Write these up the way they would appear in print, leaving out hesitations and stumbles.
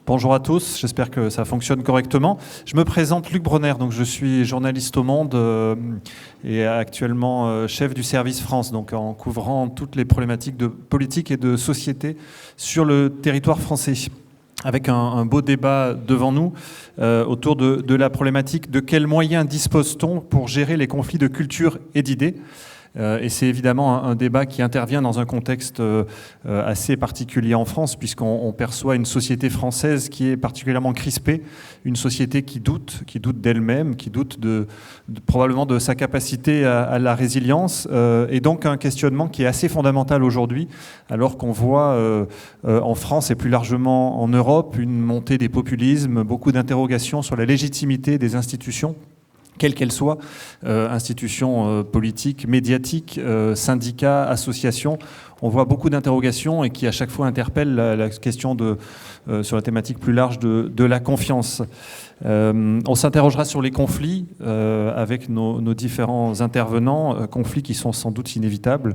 Bonjour à tous, j'espère que ça fonctionne correctement. Je me présente Luc Bronner, donc je suis journaliste au Monde et actuellement chef du service France, donc en couvrant toutes les problématiques de politique et de société sur le territoire français. Avec un beau débat devant nous autour de la problématique de quels moyens dispose-t-on pour gérer les conflits de culture et d'idées. Et c'est évidemment un débat qui intervient dans un contexte assez particulier en France, puisqu'on perçoit une société française qui est particulièrement crispée, une société qui doute d'elle-même, qui doute probablement de sa capacité à la résilience, et donc un questionnement qui est assez fondamental aujourd'hui, alors qu'on voit en France et plus largement en Europe une montée des populismes, beaucoup d'interrogations sur la légitimité des institutions, quelles qu'elles soient, institutions politiques, médiatiques, syndicats, associations. On voit beaucoup d'interrogations et qui à chaque fois interpellent la question sur la thématique plus large de la confiance. On s'interrogera sur les conflits avec nos différents intervenants, conflits qui sont sans doute inévitables,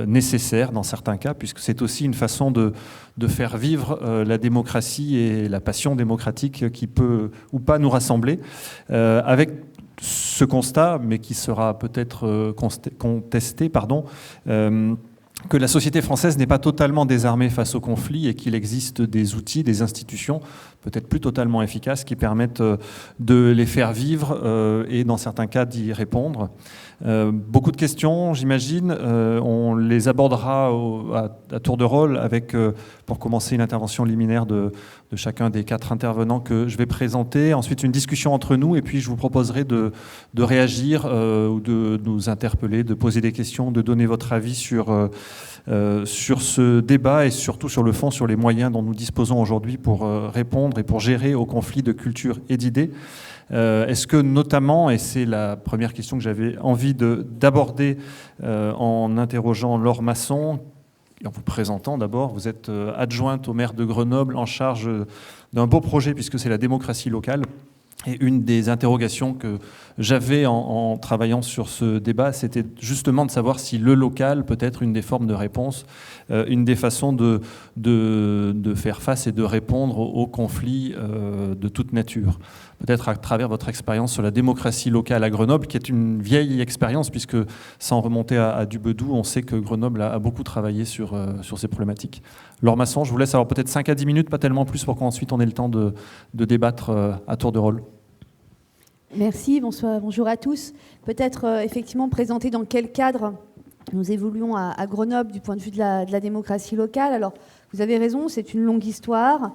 nécessaires dans certains cas, puisque c'est aussi une façon de faire vivre la démocratie et la passion démocratique qui peut ou pas nous rassembler, avec ce constat, mais qui sera peut-être contesté, que la société française n'est pas totalement désarmée face au conflit et qu'il existe des outils, des institutions peut-être plus totalement efficaces qui permettent de les faire vivre et dans certains cas d'y répondre. Beaucoup de questions, j'imagine. On les abordera à tour de rôle avec, pour commencer, une intervention liminaire de chacun des 4 intervenants que je vais présenter. Ensuite, une discussion entre nous et puis je vous proposerai de réagir ou de nous interpeller, de poser des questions, de donner votre avis sur ce débat et surtout sur le fond, sur les moyens dont nous disposons aujourd'hui pour répondre et pour gérer aux conflits de culture et d'idées. Est-ce que notamment, et c'est la première question que j'avais envie d'aborder en interrogeant Laure Masson, et en vous présentant d'abord, vous êtes adjointe au maire de Grenoble en charge d'un beau projet puisque c'est la démocratie locale. Et une des interrogations que j'avais en travaillant sur ce débat, c'était justement de savoir si le local peut être une des formes de réponse, une des façons de faire face et de répondre aux conflits de toute nature. Peut-être à travers votre expérience sur la démocratie locale à Grenoble, qui est une vieille expérience, puisque sans remonter à Dubedou, on sait que Grenoble a beaucoup travaillé sur ces problématiques. Laure Masson, je vous laisse avoir peut-être 5 à 10 minutes, pas tellement plus, pour qu'ensuite on ait le temps de débattre à tour de rôle. Merci, bonjour à tous. Peut-être effectivement présenter dans quel cadre nous évoluons à Grenoble du point de vue de la démocratie locale. Alors, vous avez raison, c'est une longue histoire.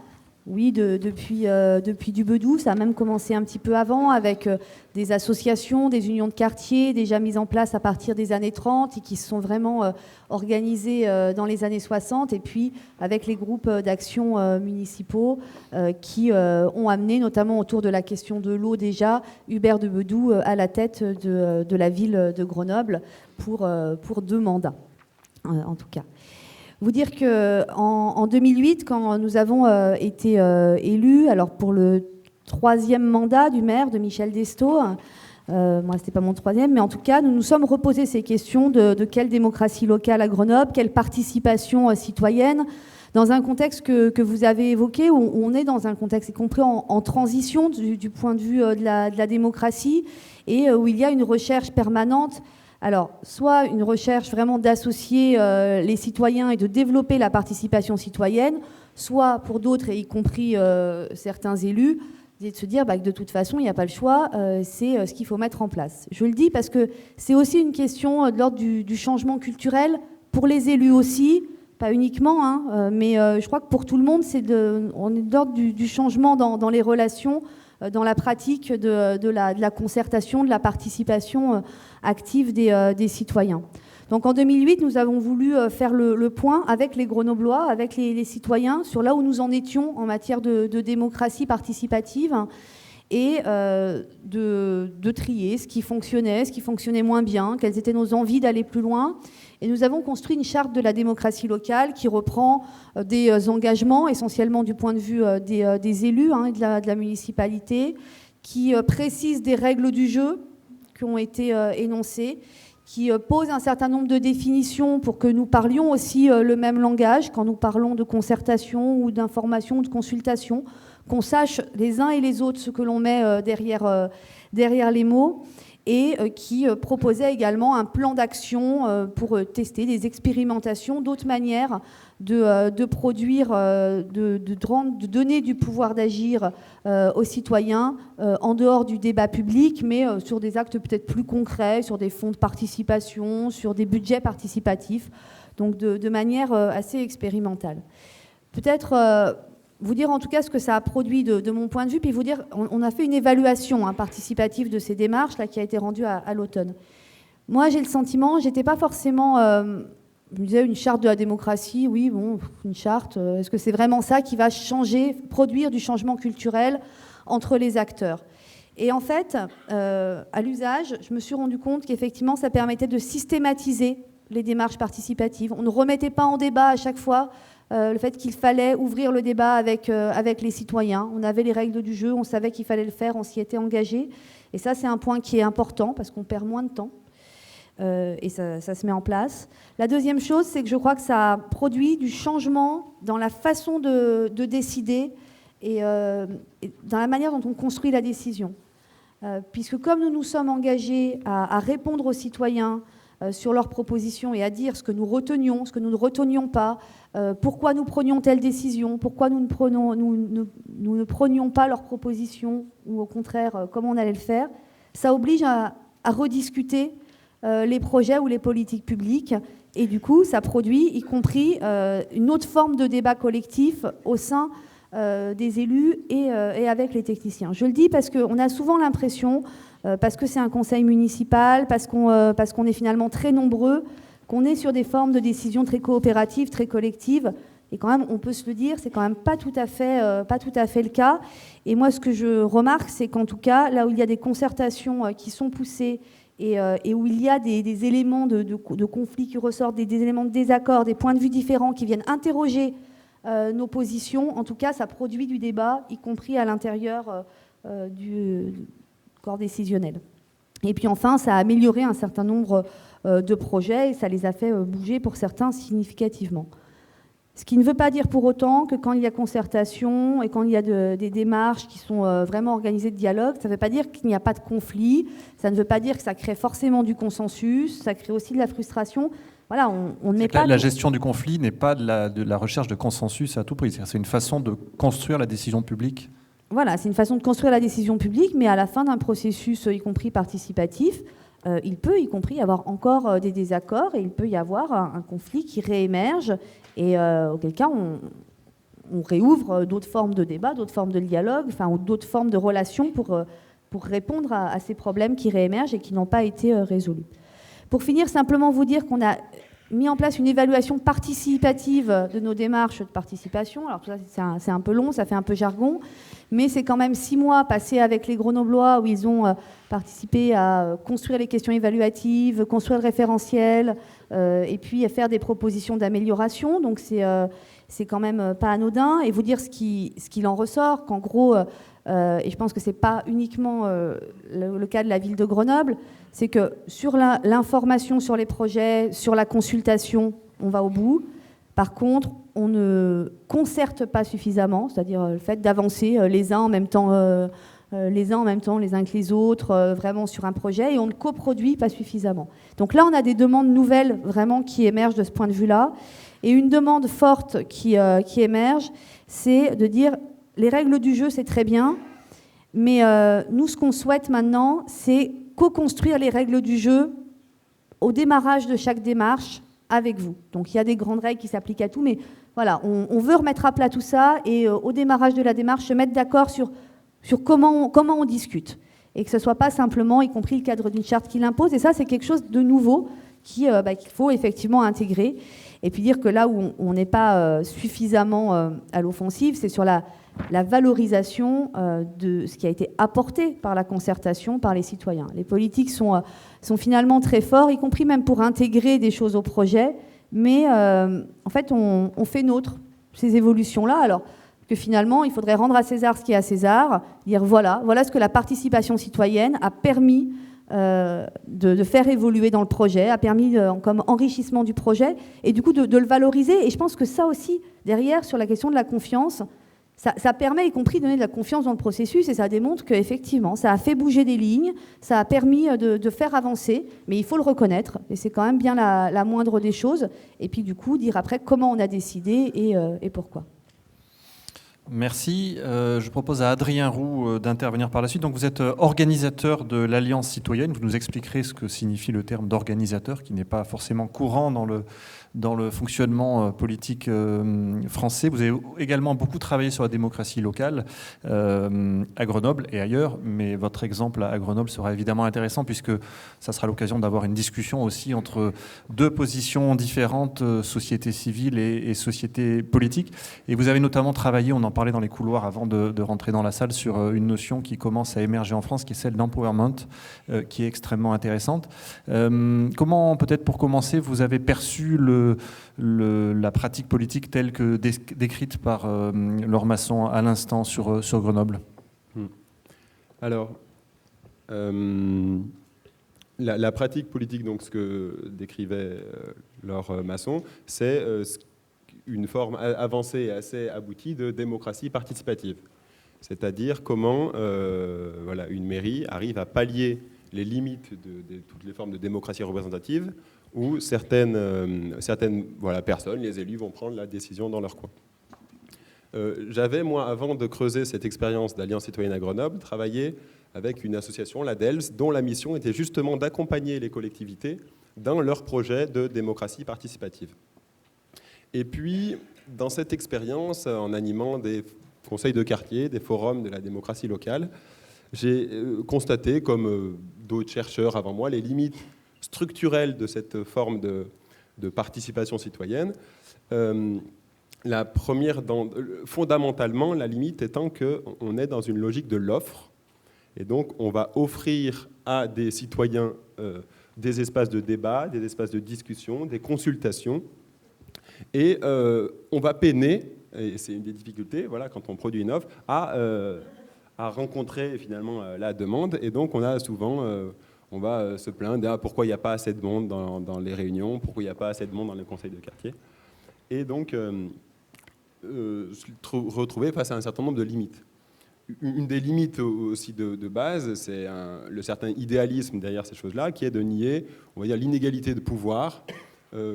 Oui, depuis Dubedou, ça a même commencé un petit peu avant avec des associations, des unions de quartier déjà mises en place à partir des années 30 et qui se sont vraiment organisées dans les années 60 et puis avec les groupes d'action municipaux qui ont amené notamment autour de la question de l'eau déjà Hubert Dubedou à la tête de la ville de Grenoble pour 2 mandats en tout cas. Vous dire qu'en 2008, quand nous avons été élus, alors pour le 3e mandat du maire de Michel Destaut, moi c'était pas mon 3e, mais en tout cas nous nous sommes reposés ces questions de quelle démocratie locale à Grenoble, quelle participation citoyenne, dans un contexte que vous avez évoqué, où on est dans un contexte y compris en transition du point de vue de la démocratie et où il y a une recherche permanente. Alors, soit une recherche vraiment d'associer les citoyens et de développer la participation citoyenne, soit pour d'autres, et y compris certains élus, de se dire que de toute façon, il n'y a pas le choix, c'est ce qu'il faut mettre en place. Je le dis parce que c'est aussi une question de l'ordre du changement culturel, pour les élus aussi, pas uniquement, mais je crois que pour tout le monde, on est de l'ordre du changement dans les relations, dans la pratique de la concertation, de la participation active des citoyens. Donc en 2008, nous avons voulu faire le point avec les Grenoblois, avec les citoyens, sur là où nous en étions en matière de démocratie participative et de trier ce qui fonctionnait moins bien, quelles étaient nos envies d'aller plus loin. Et nous avons construit une charte de la démocratie locale qui reprend des engagements, essentiellement du point de vue des élus et de la municipalité, qui précise des règles du jeu qui ont été énoncées, qui pose un certain nombre de définitions pour que nous parlions aussi le même langage quand nous parlons de concertation ou d'information ou de consultation, qu'on sache les uns et les autres ce que l'on met derrière les mots, et qui proposait également un plan d'action pour tester des expérimentations, d'autres manières de produire, de donner du pouvoir d'agir aux citoyens en dehors du débat public, mais sur des actes peut-être plus concrets, sur des fonds de participation, sur des budgets participatifs, donc de manière assez expérimentale. Peut-être vous dire en tout cas ce que ça a produit de mon point de vue, puis vous dire, on a fait une évaluation participative de ces démarches là, qui a été rendue à l'automne. Moi, j'ai le sentiment, j'étais pas forcément... je me disais, une charte de la démocratie, oui, bon, une charte, est-ce que c'est vraiment ça qui va changer, produire du changement culturel entre les acteurs? Et en fait, à l'usage, je me suis rendu compte qu'effectivement, ça permettait de systématiser les démarches participatives. On ne remettait pas en débat à chaque fois le fait qu'il fallait ouvrir le débat avec les citoyens. On avait les règles du jeu, on savait qu'il fallait le faire, on s'y était engagé. Et ça, c'est un point qui est important parce qu'on perd moins de temps. Et ça se met en place. La deuxième chose, c'est que je crois que ça produit du changement dans la façon de décider et dans la manière dont on construit la décision. Puisque comme nous nous sommes engagés à répondre aux citoyens sur leurs propositions et à dire ce que nous retenions, ce que nous ne retenions pas, pourquoi nous prenions telle décision, pourquoi nous ne prenions pas leurs propositions, ou au contraire, comment on allait le faire, ça oblige à rediscuter les projets ou les politiques publiques. Et du coup, ça produit, y compris, une autre forme de débat collectif au sein des élus et avec les techniciens. Je le dis parce qu'on a souvent l'impression, parce que c'est un conseil municipal, parce qu'on est finalement très nombreux, qu'on est sur des formes de décision très coopératives, très collectives. Et quand même, on peut se le dire, c'est quand même pas tout à fait le cas. Et moi, ce que je remarque, c'est qu'en tout cas, là où il y a des concertations qui sont poussées et où il y a des éléments de conflit qui ressortent, des éléments de désaccord, des points de vue différents qui viennent interroger nos positions, en tout cas, ça produit du débat, y compris à l'intérieur du corps décisionnel. Et puis enfin, ça a amélioré un certain nombre de projets et ça les a fait bouger pour certains significativement. Ce qui ne veut pas dire pour autant que quand il y a concertation et quand il y a des démarches qui sont vraiment organisées de dialogue, ça ne veut pas dire qu'il n'y a pas de conflit, ça ne veut pas dire que ça crée forcément du consensus, ça crée aussi de la frustration. Voilà, on ne met pas... La gestion du conflit n'est pas de la recherche de consensus à tout prix, c'est une façon de construire la décision publique. Voilà, c'est une façon de construire la décision publique, mais à la fin d'un processus, y compris participatif, il peut y compris y avoir encore des désaccords et il peut y avoir un conflit qui réémerge et auquel cas on réouvre d'autres formes de débat, d'autres formes de dialogue, enfin, ou d'autres formes de relations pour répondre à ces problèmes qui réémergent et qui n'ont pas été résolus. Pour finir, simplement vous dire qu'on a mis en place une évaluation participative de nos démarches de participation. Alors tout ça, c'est un peu long, ça fait un peu jargon, mais c'est quand même 6 mois passés avec les Grenoblois où ils ont participé à construire les questions évaluatives, construire le référentiel, et puis à faire des propositions d'amélioration. Donc c'est quand même pas anodin. Et vous dire ce qu'il en ressort, qu'en gros, et je pense que c'est pas uniquement le cas de la ville de Grenoble, c'est que sur l'information sur les projets, sur la consultation, on va au bout. Par contre, on ne concerte pas suffisamment, c'est-à-dire le fait d'avancer les uns en même temps, les uns que les autres, vraiment sur un projet, et on ne coproduit pas suffisamment. Donc là, on a des demandes nouvelles vraiment qui émergent de ce point de vue-là. Et une demande forte qui émerge, c'est de dire les règles du jeu, c'est très bien, mais nous, ce qu'on souhaite maintenant, c'est co-construire les règles du jeu au démarrage de chaque démarche avec vous. Donc il y a des grandes règles qui s'appliquent à tout, mais voilà, on veut remettre à plat tout ça et au démarrage de la démarche, se mettre d'accord sur comment on discute. Et que ce ne soit pas simplement, y compris le cadre d'une charte qui l'impose. Et ça, c'est quelque chose de nouveau qu'il faut effectivement intégrer. Et puis dire que là où on n'est pas suffisamment à l'offensive, c'est sur la valorisation de ce qui a été apporté par la concertation, par les citoyens. Les politiques sont finalement très forts, y compris même pour intégrer des choses au projet, mais en fait, on fait nôtre ces évolutions-là, alors que finalement, il faudrait rendre à César ce qui est à César, dire voilà ce que la participation citoyenne a permis de faire évoluer dans le projet, a permis comme enrichissement du projet, et du coup de le valoriser. Et je pense que ça aussi, derrière, sur la question de la confiance, ça permet, y compris, de donner de la confiance dans le processus, et ça démontre qu'effectivement, ça a fait bouger des lignes, ça a permis de faire avancer, mais il faut le reconnaître, et c'est quand même bien la moindre des choses. Et puis du coup, dire après comment on a décidé et pourquoi. Merci. Je propose à Adrien Roux d'intervenir par la suite. Donc, vous êtes organisateur de l'Alliance citoyenne. Vous nous expliquerez ce que signifie le terme d'organisateur, qui n'est pas forcément courant dans le fonctionnement politique français. Vous avez également beaucoup travaillé sur la démocratie locale à Grenoble et ailleurs, mais votre exemple à Grenoble sera évidemment intéressant puisque ça sera l'occasion d'avoir une discussion aussi entre deux positions différentes, société civile et société politique. Et vous avez notamment travaillé, on en parlait dans les couloirs avant de rentrer dans la salle, sur une notion qui commence à émerger en France, qui est celle d'empowerment, qui est extrêmement intéressante. Comment, peut-être pour commencer, vous avez perçu la pratique politique telle que décrite par Laure Masson à l'instant sur Grenoble? Alors, la pratique politique, donc ce que décrivait Laure Masson, c'est une forme avancée et assez aboutie de démocratie participative. C'est-à-dire comment une mairie arrive à pallier les limites de toutes les formes de démocratie représentative où certaines personnes, les élus, vont prendre la décision dans leur coin. J'avais, moi, avant de creuser cette expérience d'Alliance citoyenne à Grenoble, travaillé avec une association, la DELS, dont la mission était justement d'accompagner les collectivités dans leur projet de démocratie participative. Et puis, dans cette expérience, en animant des conseils de quartier, des forums de la démocratie locale, j'ai constaté, comme d'autres chercheurs avant moi, les limites structurelles de cette forme de participation citoyenne. La première, fondamentalement, la limite étant qu'on est dans une logique de l'offre. Et donc, on va offrir à des citoyens des espaces de débat, des espaces de discussion, des consultations. Et on va peiner, et c'est une des difficultés, quand on produit une offre, à rencontrer finalement la demande. Et donc, on a souvent, on va se plaindre pourquoi il n'y a pas assez de monde dans les réunions, pourquoi il n'y a pas assez de monde dans les conseils de quartier. Et donc, retrouver face à un certain nombre de limites. Une des limites aussi de base, c'est le certain idéalisme derrière ces choses-là, qui est de nier, on va dire, l'inégalité de pouvoir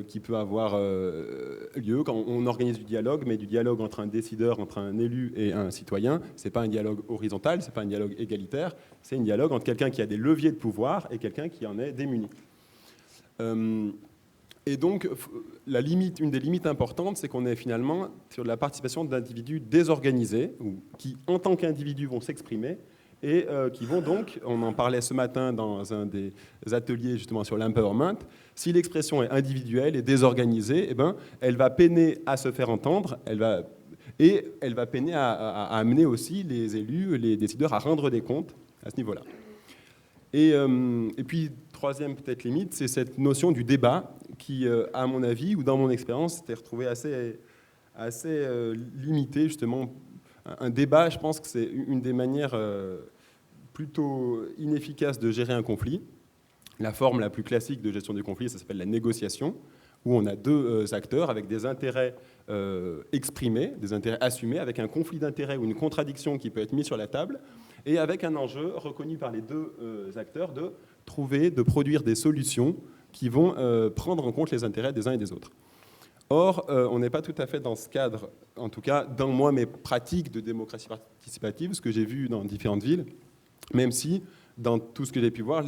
qui peut avoir lieu quand on organise du dialogue, mais du dialogue entre un décideur, entre un élu et un citoyen. C'est pas un dialogue horizontal, c'est pas un dialogue égalitaire, c'est un dialogue entre quelqu'un qui a des leviers de pouvoir et quelqu'un qui en est démuni. Et donc, une des limites importantes, c'est qu'on est finalement sur la participation d'individus désorganisés, ou qui, en tant qu'individus, vont s'exprimer, et qui vont donc, on en parlait ce matin dans un des ateliers justement sur l'empowerment, si l'expression est individuelle et désorganisée, elle va peiner à se faire entendre, elle va peiner à amener aussi les élus, les décideurs à rendre des comptes à ce niveau-là. Et puis, troisième peut-être limite, c'est cette notion du débat qui, à mon avis, ou dans mon expérience, s'était retrouvée assez limitée, justement. Un débat, je pense que c'est une des manières plutôt inefficaces de gérer un conflit. La forme la plus classique de gestion du conflit, ça s'appelle la négociation, où on a deux acteurs avec des intérêts exprimés, des intérêts assumés, avec un conflit d'intérêts ou une contradiction qui peut être mise sur la table, et avec un enjeu reconnu par les deux acteurs de produire des solutions qui vont prendre en compte les intérêts des uns et des autres. Or, on n'est pas tout à fait dans ce cadre, en tout cas dans mes pratiques de démocratie participative, ce que j'ai vu dans différentes villes, même si, dans tout ce que j'ai pu voir,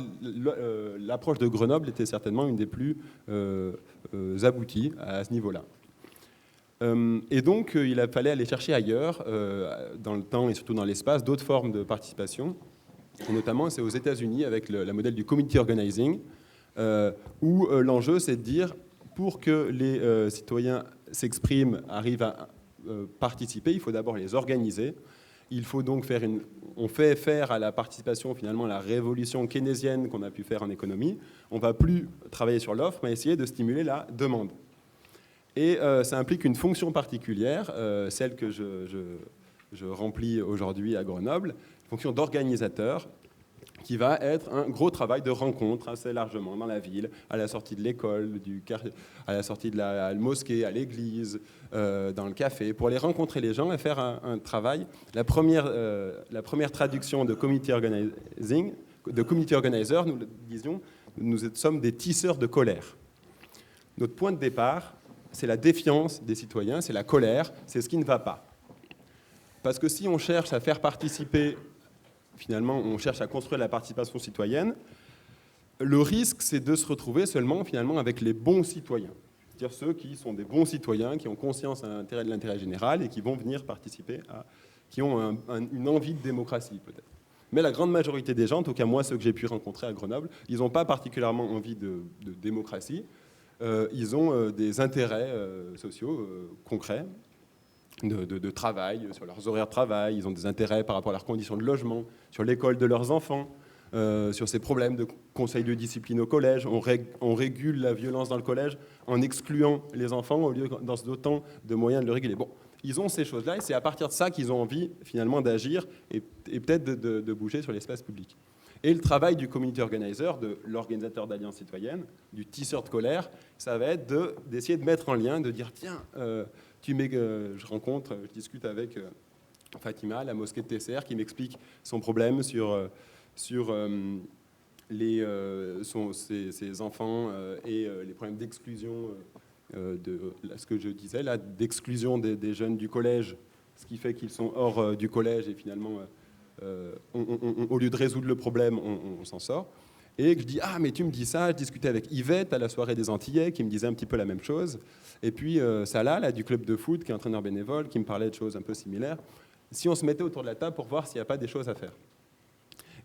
l'approche de Grenoble était certainement une des plus abouties à ce niveau-là. Et donc, il fallait aller chercher ailleurs, dans le temps et surtout dans l'espace, d'autres formes de participation. Et notamment, c'est aux États-Unis avec le modèle du community organizing, où l'enjeu, c'est de dire, pour que les citoyens s'expriment, arrivent à participer, il faut d'abord les organiser. Il faut donc on fait faire à la participation finalement la révolution keynésienne qu'on a pu faire en économie. On ne va plus travailler sur l'offre, mais essayer de stimuler la demande. Et ça implique une fonction particulière, celle que je remplis aujourd'hui à Grenoble, une fonction d'organisateur, qui va être un gros travail de rencontre assez largement dans la ville, à la sortie de l'école, à la sortie de la mosquée, à l'église, dans le café, pour aller rencontrer les gens et faire un travail. La première traduction de community organizer, nous le disions, nous sommes des tisseurs de colère. Notre point de départ, c'est la défiance des citoyens, c'est la colère, c'est ce qui ne va pas. Parce que si on cherche à faire participer, finalement, on cherche à construire la participation citoyenne, le risque, c'est de se retrouver seulement, finalement, avec les bons citoyens. C'est-à-dire ceux qui sont des bons citoyens, qui ont conscience de l'intérêt général et qui vont venir participer, qui ont une envie de démocratie, peut-être. Mais la grande majorité des gens, en tout cas moi, ceux que j'ai pu rencontrer à Grenoble, ils n'ont pas particulièrement envie de démocratie. Ils ont des intérêts sociaux concrets, de travail, sur leurs horaires de travail. Ils ont des intérêts par rapport à leurs conditions de logement, sur l'école de leurs enfants, sur ces problèmes de conseil de discipline au collège. On régule la violence dans le collège en excluant les enfants au lieu d'en se dotant de moyens de le réguler. Bon, ils ont ces choses-là et c'est à partir de ça qu'ils ont envie finalement d'agir et peut-être de bouger sur l'espace public. Et le travail du community organizer, de l'organisateur d'Alliance citoyenne, du tisseur de colère, ça va être d'essayer de mettre en lien, de dire tiens, je discute avec Fatima, la mosquée de Tesser, qui m'explique son problème sur ses enfants et les problèmes d'exclusion, ce que je disais là, d'exclusion des jeunes du collège, ce qui fait qu'ils sont hors du collège et finalement, au lieu de résoudre le problème, on s'en sort. Et que je dis, ah mais tu me dis ça, je discutais avec Yvette à la soirée des Antillais, qui me disait un petit peu la même chose. Et puis Salah, là, du club de foot, qui est entraîneur bénévole, qui me parlait de choses un peu similaires. Si on se mettait autour de la table pour voir s'il n'y a pas des choses à faire.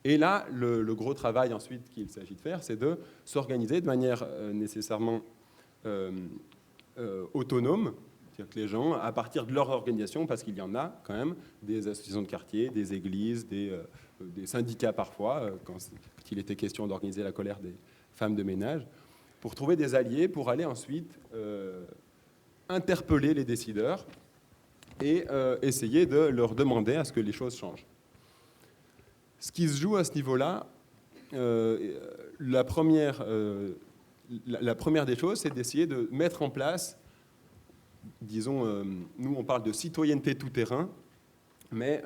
Et là, le gros travail ensuite qu'il s'agit de faire, c'est de s'organiser de manière nécessairement autonome, c'est-à-dire que les gens, à partir de leur organisation, parce qu'il y en a quand même, des associations de quartier, des églises, des syndicats parfois, quand il était question d'organiser la colère des femmes de ménage, pour trouver des alliés, pour aller ensuite interpeller les décideurs et essayer de leur demander à ce que les choses changent. Ce qui se joue à ce niveau-là, la première des choses, c'est d'essayer de mettre en place, disons, nous on parle de citoyenneté tout-terrain, mais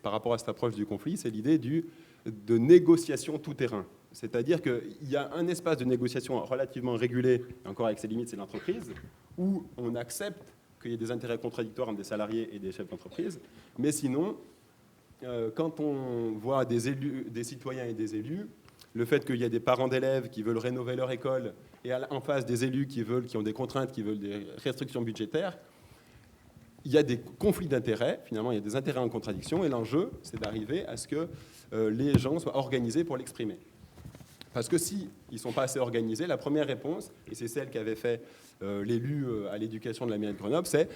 par rapport à cette approche du conflit, c'est l'idée de négociation tout-terrain. C'est-à-dire qu'il y a un espace de négociation relativement régulé, encore avec ses limites, c'est l'entreprise, où on accepte qu'il y ait des intérêts contradictoires entre des salariés et des chefs d'entreprise, mais sinon, quand on voit des citoyens et des élus, le fait qu'il y a des parents d'élèves qui veulent rénover leur école et en face des élus qui ont des contraintes, qui veulent des restrictions budgétaires, il y a des conflits d'intérêts, finalement il y a des intérêts en contradiction et l'enjeu c'est d'arriver à ce que les gens soient organisés pour l'exprimer. Parce que s'ils ne sont pas assez organisés, la première réponse, et c'est celle qu'avait fait l'élu à l'éducation de la mairie de Grenoble, c'est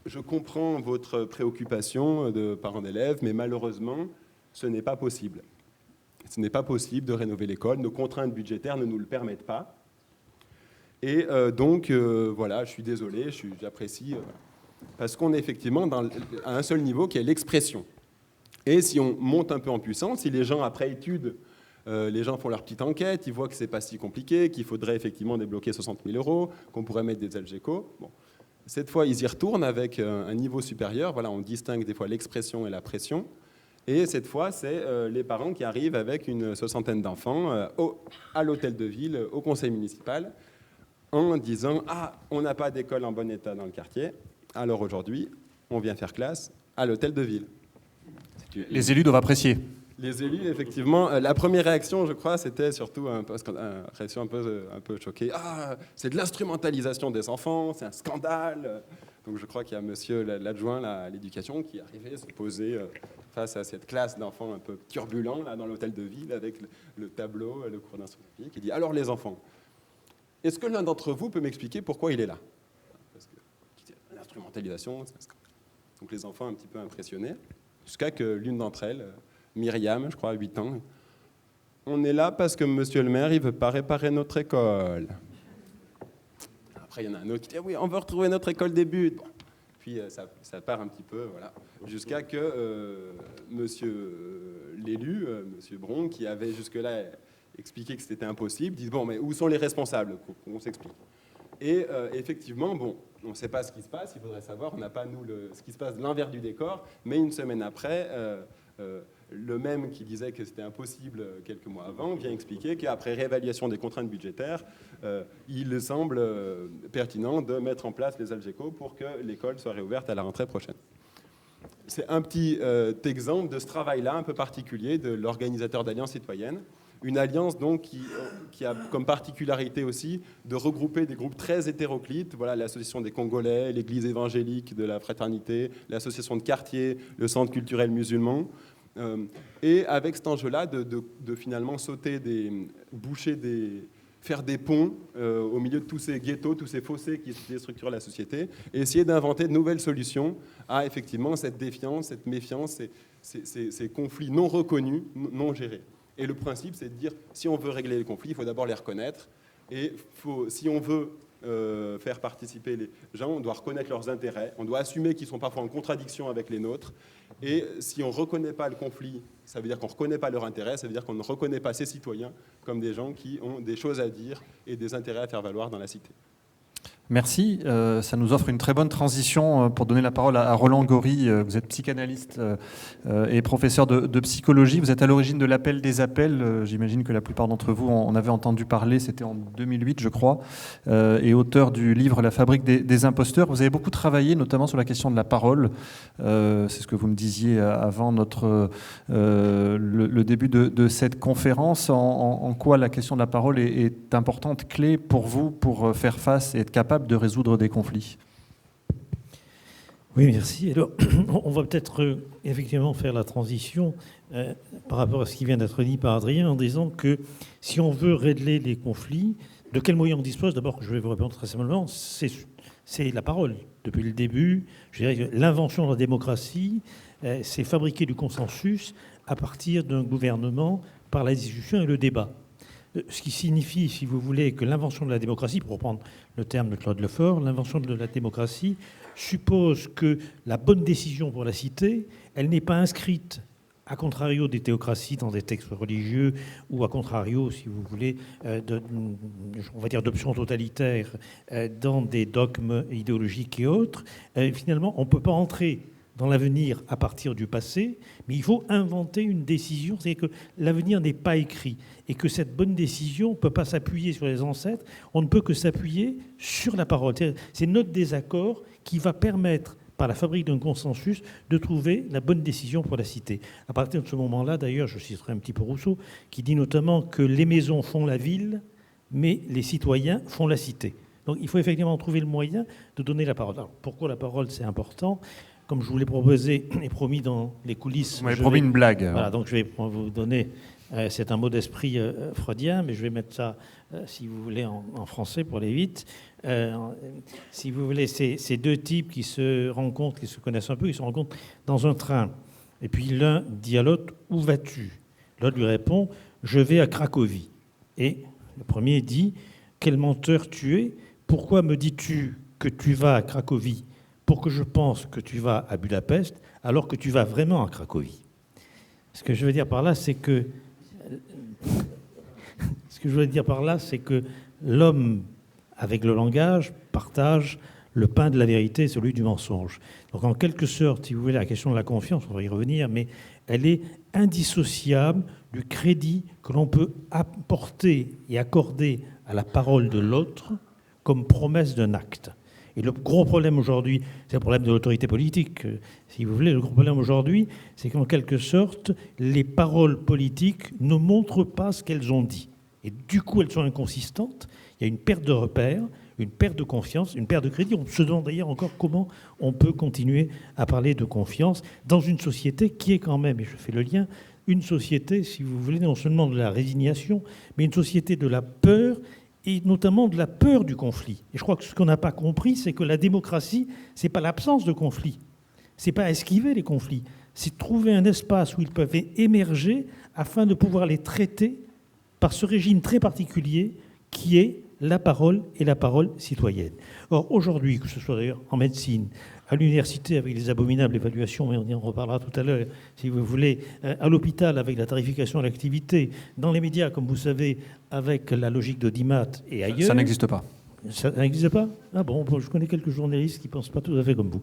« Je comprends votre préoccupation de parents d'élèves, mais malheureusement, ce n'est pas possible. Ce n'est pas possible de rénover l'école, nos contraintes budgétaires ne nous le permettent pas. Et donc, voilà, je suis désolé, j'apprécie, parce qu'on est effectivement à un seul niveau qui est l'expression. Et si on monte un peu en puissance, si les gens, après étude, les gens font leur petite enquête, ils voient que ce n'est pas si compliqué, qu'il faudrait effectivement débloquer 60 000 €, qu'on pourrait mettre des Algeco. Bon. Cette fois, ils y retournent avec un niveau supérieur. Voilà, on distingue des fois l'expression et la pression. Et cette fois, c'est les parents qui arrivent avec une soixantaine d'enfants à l'hôtel de ville, au conseil municipal, en disant « Ah, on n'a pas d'école en bon état dans le quartier, alors aujourd'hui, on vient faire classe à l'hôtel de ville. » Les élus doivent apprécier. Les élus, effectivement, la première réaction, je crois, c'était surtout une réaction un peu choquée. « Ah, c'est de l'instrumentalisation des enfants, c'est un scandale !» Donc je crois qu'il y a monsieur l'adjoint à l'éducation qui est arrivé à se poser face à cette classe d'enfants un peu turbulents là, dans l'hôtel de ville avec le tableau, le cours d'instruction, qui dit « Alors les enfants, est-ce que l'un d'entre vous peut m'expliquer pourquoi il est là ?» Parce que l'instrumentalisation, c'est un scandale. Donc les enfants un petit peu impressionnés, jusqu'à que l'une d'entre elles, Myriam, je crois, à 8 ans, « On est là parce que monsieur le maire, il ne veut pas réparer notre école. » Après, il y en a un autre qui dit « Oui, on veut retrouver notre école des buts. » Bon. puis ça part un petit peu, voilà, jusqu'à que monsieur l'élu, monsieur Bron, qui avait jusque-là expliqué que c'était impossible, dise bon, mais où sont les responsables, qu'on s'explique. Et effectivement, bon, on ne sait pas ce qui se passe, il faudrait savoir, on n'a pas, nous, ce qui se passe de l'envers du décor, mais une semaine après, le même qui disait que c'était impossible quelques mois avant vient expliquer qu'après réévaluation des contraintes budgétaires, il semble pertinent de mettre en place les Algeco pour que l'école soit réouverte à la rentrée prochaine. C'est un petit exemple de ce travail-là un peu particulier de l'organisateur d'Alliance citoyenne. Une alliance donc qui a comme particularité aussi de regrouper des groupes très hétéroclites, voilà, l'association des Congolais, l'église évangélique de la fraternité, l'association de quartier, le centre culturel musulman, et avec cet enjeu-là de finalement faire des ponts au milieu de tous ces ghettos, tous ces fossés qui déstructurent la société, et essayer d'inventer de nouvelles solutions à effectivement cette défiance, cette méfiance, ces conflits non reconnus, non gérés. Et le principe, c'est de dire, si on veut régler les conflits, il faut d'abord les reconnaître. Et si on veut faire participer les gens, on doit reconnaître leurs intérêts, on doit assumer qu'ils sont parfois en contradiction avec les nôtres. Et si on ne reconnaît pas le conflit, ça veut dire qu'on ne reconnaît pas leur intérêt, ça veut dire qu'on ne reconnaît pas ces citoyens comme des gens qui ont des choses à dire et des intérêts à faire valoir dans la cité. Merci. Ça nous offre une très bonne transition pour donner la parole à Roland Gory. Vous êtes psychanalyste et professeur de psychologie. Vous êtes à l'origine de l'appel des appels. J'imagine que la plupart d'entre vous en avaient entendu parler. C'était en 2008, je crois. Et auteur du livre La fabrique des imposteurs. Vous avez beaucoup travaillé, notamment sur la question de la parole. C'est ce que vous me disiez avant le début de cette conférence. En quoi la question de la parole est importante, clé pour vous, pour faire face et être capable de résoudre des conflits. Oui, merci. Alors, on va peut-être effectivement faire la transition par rapport à ce qui vient d'être dit par Adrien en disant que si on veut régler les conflits, de quels moyens on dispose? D'abord, je vais vous répondre très simplement, c'est la parole. Depuis le début, je dirais que l'invention de la démocratie, c'est fabriquer du consensus à partir d'un gouvernement par la discussion et le débat. Ce qui signifie, si vous voulez, que l'invention de la démocratie, pour reprendre le terme de Claude Lefort, l'invention de la démocratie suppose que la bonne décision pour la cité, elle n'est pas inscrite, à contrario des théocraties, dans des textes religieux, ou à contrario, si vous voulez, on va dire d'options totalitaires, dans des dogmes idéologiques et autres. Finalement, on ne peut pas entrer dans l'avenir à partir du passé, mais il faut inventer une décision, c'est-à-dire que l'avenir n'est pas écrit et que cette bonne décision ne peut pas s'appuyer sur les ancêtres, on ne peut que s'appuyer sur la parole. C'est notre désaccord qui va permettre, par la fabrique d'un consensus, de trouver la bonne décision pour la cité. À partir de ce moment-là, d'ailleurs, je citerai un petit peu Rousseau, qui dit notamment que les maisons font la ville, mais les citoyens font la cité. Donc il faut effectivement trouver le moyen de donner la parole. Alors, pourquoi la parole, c'est important ? Comme je vous l'ai proposé et promis dans les coulisses... Vous m'avez promis une blague. Voilà, donc je vais vous donner... c'est un mot d'esprit freudien, mais je vais mettre ça, si vous voulez, en français pour aller vite. Si vous voulez, ces deux types qui se rencontrent, qui se connaissent un peu, ils se rencontrent dans un train. Et puis l'un dit à l'autre, « Où vas-tu » L'autre lui répond, « Je vais à Cracovie ». Et le premier dit, « Quel menteur tu es ? Pourquoi me dis-tu que tu vas à Cracovie ? Pour que je pense que tu vas à Budapest, alors que tu vas vraiment à Cracovie. » Ce que je veux dire par là, c'est que l'homme, avec le langage, partage le pain de la vérité, celui du mensonge. Donc, en quelque sorte, si vous voulez, la question de la confiance, on va y revenir, mais elle est indissociable du crédit que l'on peut apporter et accorder à la parole de l'autre comme promesse d'un acte. Et le gros problème aujourd'hui, c'est le problème de l'autorité politique, si vous voulez. Le gros problème aujourd'hui, c'est qu'en quelque sorte, les paroles politiques ne montrent pas ce qu'elles ont dit. Et du coup, elles sont inconsistantes. Il y a une perte de repères, une perte de confiance, une perte de crédit. On se demande d'ailleurs encore comment on peut continuer à parler de confiance dans une société qui est quand même, et je fais le lien, une société, si vous voulez, non seulement de la résignation, mais une société de la peur, et notamment de la peur du conflit. Et je crois que ce qu'on n'a pas compris, c'est que la démocratie, ce n'est pas l'absence de conflit, ce n'est pas esquiver les conflits, c'est trouver un espace où ils peuvent émerger afin de pouvoir les traiter par ce régime très particulier qui est la parole et la parole citoyenne. Or, aujourd'hui, que ce soit d'ailleurs en médecine, à l'université avec les abominables évaluations, mais on en reparlera tout à l'heure, si vous voulez, à l'hôpital avec la tarification à l'activité, dans les médias, comme vous savez, avec la logique d'audimat et ailleurs. Ça n'existe pas. Ça n'existe pas ? Ah bon, je connais quelques journalistes qui ne pensent pas tout à fait comme vous.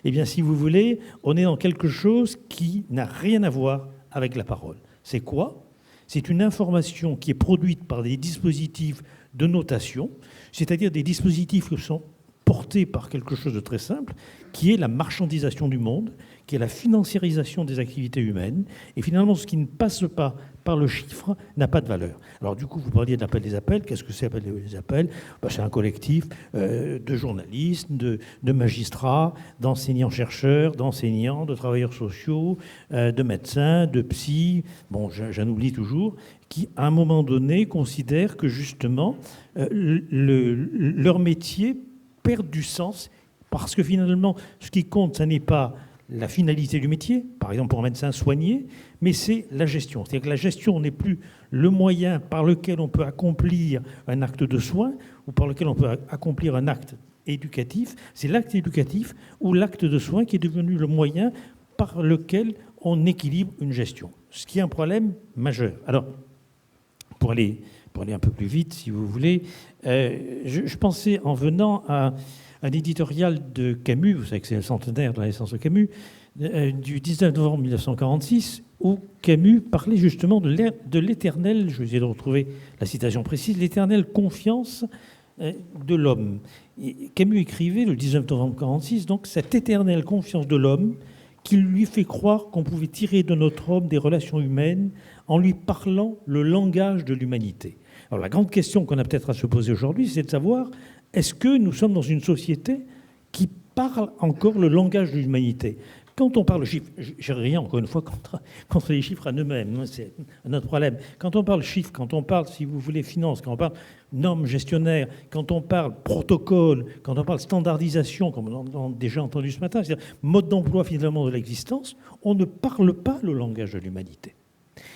Eh bien, si vous voulez, on est dans quelque chose qui n'a rien à voir avec la parole. C'est quoi ? C'est une information qui est produite par des dispositifs de notation, c'est-à-dire des dispositifs qui sont portés par quelque chose de très simple, qui est la marchandisation du monde, qui est la financiarisation des activités humaines. Et finalement, ce qui ne passe pas par le chiffre n'a pas de valeur. Alors du coup, vous parliez de l'appel des appels. Qu'est-ce que c'est l'appel des appels ? C'est un collectif de journalistes, de magistrats, d'enseignants-chercheurs, d'enseignants, de travailleurs sociaux, de médecins, de psys, bon, j'en oublie toujours, qui, à un moment donné, considèrent que justement, leur métier perd du sens, parce que finalement, ce qui compte, ce n'est pas la finalité du métier, par exemple pour un médecin soigner, mais c'est la gestion. C'est-à-dire que la gestion n'est plus le moyen par lequel on peut accomplir un acte de soin ou par lequel on peut accomplir un acte éducatif. C'est l'acte éducatif ou l'acte de soin qui est devenu le moyen par lequel on équilibre une gestion. Ce qui est un problème majeur. Alors, pour aller un peu plus vite, si vous voulez, je pensais en venant à un éditorial de Camus, vous savez que c'est le centenaire de la naissance de Camus, du 19 novembre 1946, où Camus parlait justement de l'éternelle, je vais essayer de retrouver la citation précise, l'éternelle confiance de l'homme. Et Camus écrivait le 19 novembre 1946, donc cette éternelle confiance de l'homme qui lui fait croire qu'on pouvait tirer de notre homme des relations humaines en lui parlant le langage de l'humanité. Alors la grande question qu'on a peut-être à se poser aujourd'hui, c'est de savoir, est-ce que nous sommes dans une société qui parle encore le langage de l'humanité ? Quand on parle de chiffres, j'ai rien, encore une fois, contre les chiffres en eux-mêmes, c'est notre problème. Quand on parle chiffres, quand on parle, si vous voulez, finances, quand on parle normes gestionnaires, quand on parle protocole, quand on parle standardisation, comme on a déjà entendu ce matin, c'est-à-dire mode d'emploi finalement de l'existence, on ne parle pas le langage de l'humanité.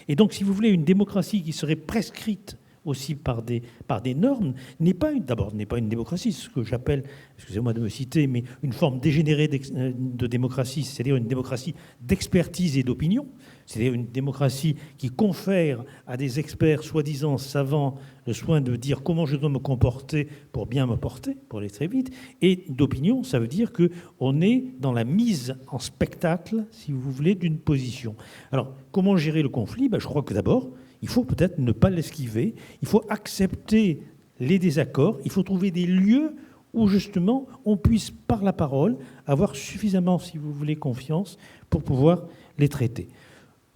Et donc, si vous voulez, une démocratie qui serait prescrite aussi par des normes, n'est pas une démocratie, ce que j'appelle, excusez-moi de me citer, mais une forme dégénérée de démocratie, c'est-à-dire une démocratie d'expertise et d'opinion, c'est-à-dire une démocratie qui confère à des experts soi-disant savants le soin de dire comment je dois me comporter pour bien me porter, pour aller très vite, et d'opinion, ça veut dire qu'on est dans la mise en spectacle, si vous voulez, d'une position. Alors, comment gérer le conflit ? Je crois que d'abord, il faut peut-être ne pas l'esquiver, il faut accepter les désaccords, il faut trouver des lieux où justement on puisse, par la parole, avoir suffisamment, si vous voulez, confiance pour pouvoir les traiter.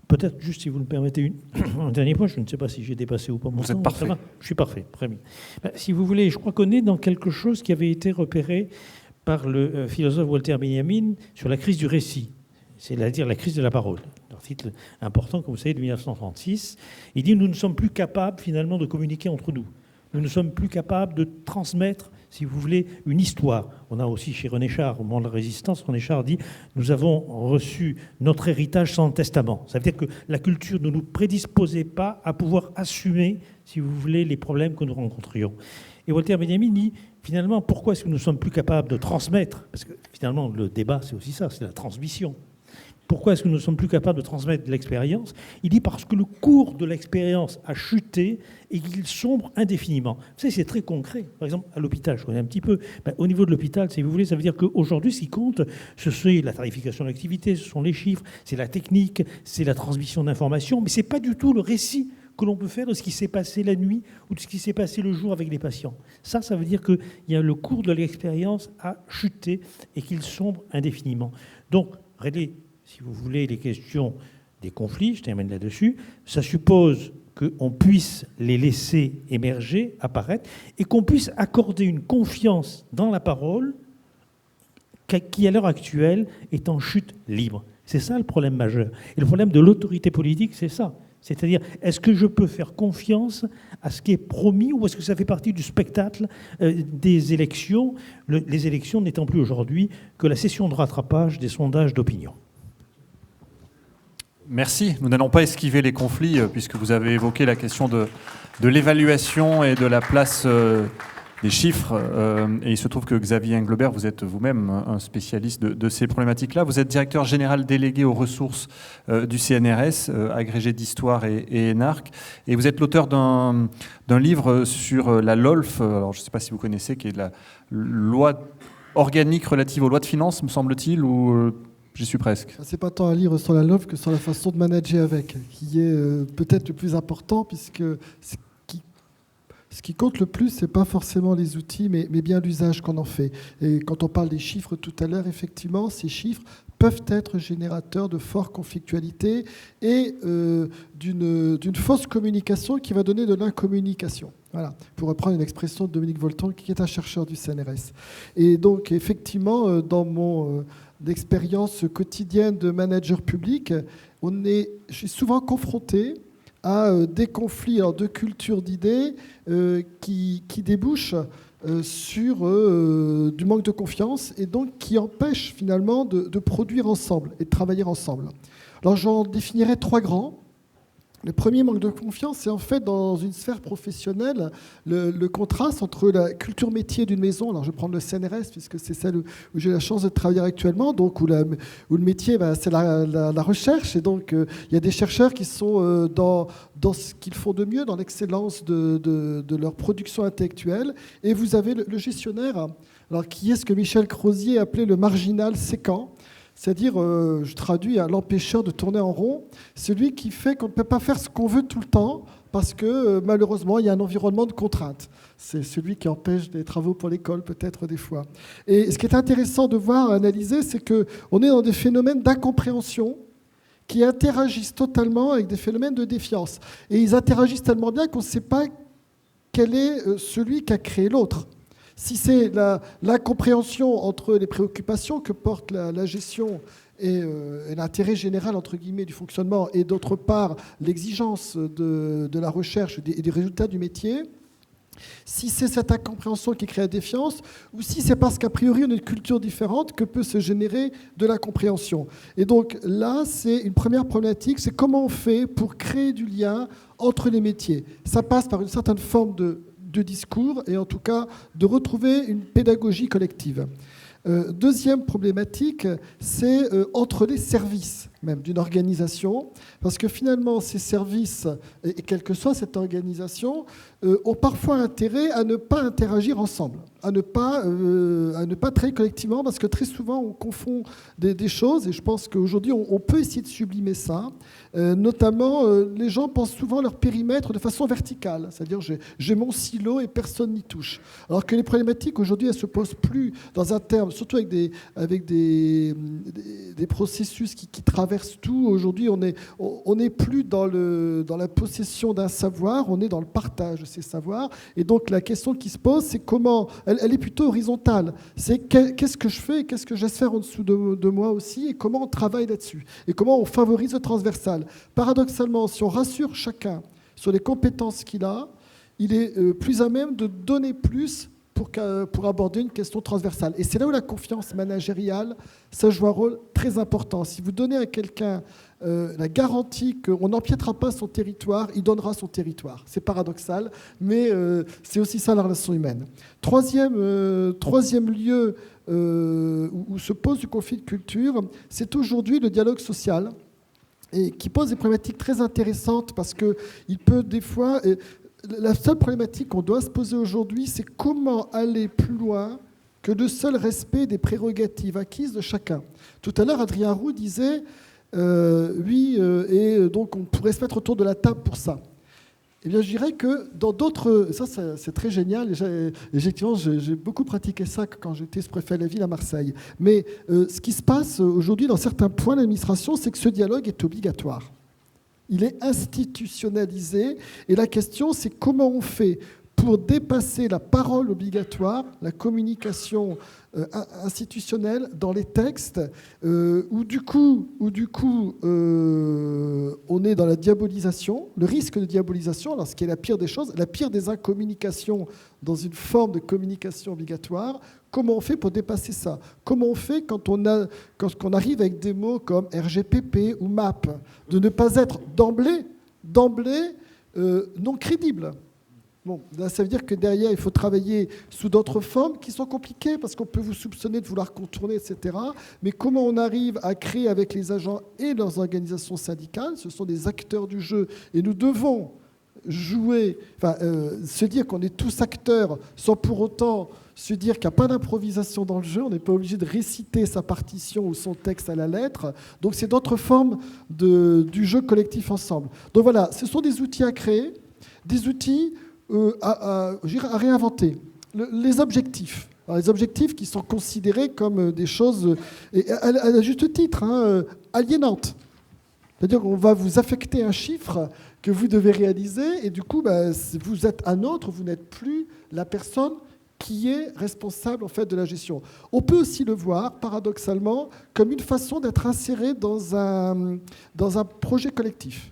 Peut-être juste, si vous me permettez, un dernier point, je ne sais pas si j'ai dépassé ou pas mon temps. Vous êtes parfait. Je suis parfait, très bien. Si vous voulez, je crois qu'on est dans quelque chose qui avait été repéré par le philosophe Walter Benjamin sur la crise du récit, c'est-à-dire la crise de la parole. Article important, comme vous savez, de 1936. Il dit « Nous ne sommes plus capables, finalement, de communiquer entre nous. Nous ne sommes plus capables de transmettre, si vous voulez, une histoire. » On a aussi chez René Char, au moment de la Résistance, René Char dit « Nous avons reçu notre héritage sans testament. » Ça veut dire que la culture ne nous prédisposait pas à pouvoir assumer, si vous voulez, les problèmes que nous rencontrions. Et Walter Benjamin dit « Finalement, pourquoi est-ce que nous ne sommes plus capables de transmettre ?» Parce que finalement, le débat, c'est aussi ça, c'est la transmission. Pourquoi est-ce que nous ne sommes plus capables de transmettre de l'expérience ? Il dit parce que le cours de l'expérience a chuté et qu'il sombre indéfiniment. Vous savez, c'est très concret. Par exemple, à l'hôpital, je connais un petit peu. Au niveau de l'hôpital, si vous voulez, ça veut dire qu'aujourd'hui, ce qui compte, c'est la tarification de l'activité, ce sont les chiffres, c'est la technique, c'est la transmission d'informations, mais ce n'est pas du tout le récit que l'on peut faire de ce qui s'est passé la nuit ou de ce qui s'est passé le jour avec les patients. Ça veut dire que le cours de l'expérience a chuté et qu'il sombre indéfiniment. Donc, régler, si vous voulez, les questions des conflits, je termine là-dessus, ça suppose qu'on puisse les laisser émerger, apparaître, et qu'on puisse accorder une confiance dans la parole qui, à l'heure actuelle, est en chute libre. C'est ça le problème majeur. Et le problème de l'autorité politique, c'est ça. C'est-à-dire, est-ce que je peux faire confiance à ce qui est promis ou est-ce que ça fait partie du spectacle des élections, les élections n'étant plus aujourd'hui que la session de rattrapage des sondages d'opinion ? Merci. Nous n'allons pas esquiver les conflits puisque vous avez évoqué la question de l'évaluation et de la place des chiffres. Et il se trouve que Xavier Englebert, vous êtes vous-même un spécialiste de ces problématiques-là. Vous êtes directeur général délégué aux ressources du CNRS, agrégé d'histoire et ENARC. Et vous êtes l'auteur d'un livre sur la LOLF, alors je ne sais pas si vous connaissez, qui est la loi organique relative aux lois de finances, me semble-t-il, ou j'y suis presque. C'est pas tant un livre sur la LOLF que sur la façon de manager avec, qui est peut-être le plus important, puisque ce qui compte le plus, ce n'est pas forcément les outils, mais bien l'usage qu'on en fait. Et quand on parle des chiffres tout à l'heure, effectivement, ces chiffres peuvent être générateurs de forte conflictualité et d'une fausse communication qui va donner de l'incommunication. Voilà, pour reprendre une expression de Dominique Volton, qui est un chercheur du CNRS. Et donc, effectivement, dans mon expérience quotidienne de manager public, je suis souvent confronté à des conflits de culture d'idées qui débouchent sur du manque de confiance et donc qui empêchent finalement de produire ensemble et de travailler ensemble. Alors j'en définirais 3 grands. Le premier manque de confiance, c'est en fait dans une sphère professionnelle le contraste entre la culture métier d'une maison. Alors je vais prendre le CNRS puisque c'est celle où j'ai la chance de travailler actuellement, donc où le métier, c'est la recherche, et donc il y a des chercheurs qui sont dans ce qu'ils font de mieux, dans l'excellence de leur production intellectuelle, et vous avez le gestionnaire, alors qui est ce que Michel Crozier appelait le marginal séquent. C'est-à-dire, je traduis, l'empêcheur de tourner en rond, celui qui fait qu'on ne peut pas faire ce qu'on veut tout le temps parce que malheureusement, il y a un environnement de contraintes. C'est celui qui empêche des travaux pour l'école, peut-être des fois. Et ce qui est intéressant de voir, analyser, c'est qu'on est dans des phénomènes d'incompréhension qui interagissent totalement avec des phénomènes de défiance. Et ils interagissent tellement bien qu'on ne sait pas quel est celui qui a créé l'autre. Si c'est l'incompréhension entre les préoccupations que porte la gestion et l'intérêt général, entre guillemets, du fonctionnement, et d'autre part l'exigence de la recherche et des résultats du métier, si c'est cette incompréhension qui crée la défiance, ou si c'est parce qu'a priori on a une culture différente que peut se générer de l'incompréhension. Et donc là, c'est une première problématique, c'est comment on fait pour créer du lien entre les métiers. Ça passe par une certaine forme de discours et en tout cas de retrouver une pédagogie collective. Deuxième problématique, c'est entre les services même d'une organisation, parce que finalement ces services, et quelle que soit cette organisation, ont parfois intérêt à ne pas interagir ensemble, à ne pas travailler collectivement, parce que très souvent on confond des choses, et je pense qu'aujourd'hui on peut essayer de sublimer ça. Notamment, les gens pensent souvent leur périmètre de façon verticale, c'est-à-dire j'ai mon silo et personne n'y touche. Alors que les problématiques aujourd'hui, elles ne se posent plus dans un terme, surtout avec des processus qui traversent tout. Aujourd'hui, on n'est plus dans la possession d'un savoir, on est dans le partage de ces savoirs. Et donc la question qui se pose, c'est comment, elle est plutôt horizontale, c'est qu'est-ce que je fais, qu'est-ce que j'essaie faire en dessous de moi aussi, et comment on travaille là-dessus, et comment on favorise le transversal. Paradoxalement, si on rassure chacun sur les compétences qu'il a, il est plus à même de donner plus pour aborder une question transversale. Et c'est là où la confiance managériale, ça joue un rôle très important. Si vous donnez à quelqu'un la garantie qu'on n'empiétera pas son territoire, il donnera son territoire. C'est paradoxal, mais c'est aussi ça la relation humaine. Troisième lieu où se pose du conflit de culture, c'est aujourd'hui le dialogue social, et qui pose des problématiques très intéressantes parce qu'il peut des fois... La seule problématique qu'on doit se poser aujourd'hui, c'est comment aller plus loin que le seul respect des prérogatives acquises de chacun. Tout à l'heure, Adrien Roux disait et donc on pourrait se mettre autour de la table pour ça. Eh bien, je dirais que dans d'autres... Ça, c'est très génial. Effectivement, j'ai beaucoup pratiqué ça quand j'étais sous-préfet de la ville à Marseille. Mais ce qui se passe aujourd'hui dans certains points de l'administration, c'est que ce dialogue est obligatoire. Il est institutionnalisé. Et la question, c'est comment on fait pour dépasser la parole obligatoire, la communication institutionnelle dans les textes, où du coup on est dans la diabolisation, le risque de diabolisation, alors ce qui est la pire des choses, la pire des incommunications dans une forme de communication obligatoire. Comment on fait pour dépasser ça? Comment on fait quand on arrive avec des mots comme RGPP ou MAP, de ne pas être d'emblée non crédible? Bon, là, ça veut dire que derrière, il faut travailler sous d'autres formes qui sont compliquées parce qu'on peut vous soupçonner de vouloir contourner, etc. Mais comment on arrive à créer avec les agents et leurs organisations syndicales? Ce sont des acteurs du jeu et nous devons jouer, se dire qu'on est tous acteurs sans pour autant se dire qu'il n'y a pas d'improvisation dans le jeu. On n'est pas obligé de réciter sa partition ou son texte à la lettre. Donc c'est d'autres formes du jeu collectif ensemble. Donc voilà, ce sont des outils à créer, des outils à réinventer. Les objectifs. Alors, les objectifs qui sont considérés comme des choses, et à juste titre, aliénantes. C'est-à-dire qu'on va vous affecter un chiffre que vous devez réaliser, et du coup, vous êtes un autre, vous n'êtes plus la personne qui est responsable en fait de la gestion. On peut aussi le voir, paradoxalement, comme une façon d'être inséré dans un projet collectif.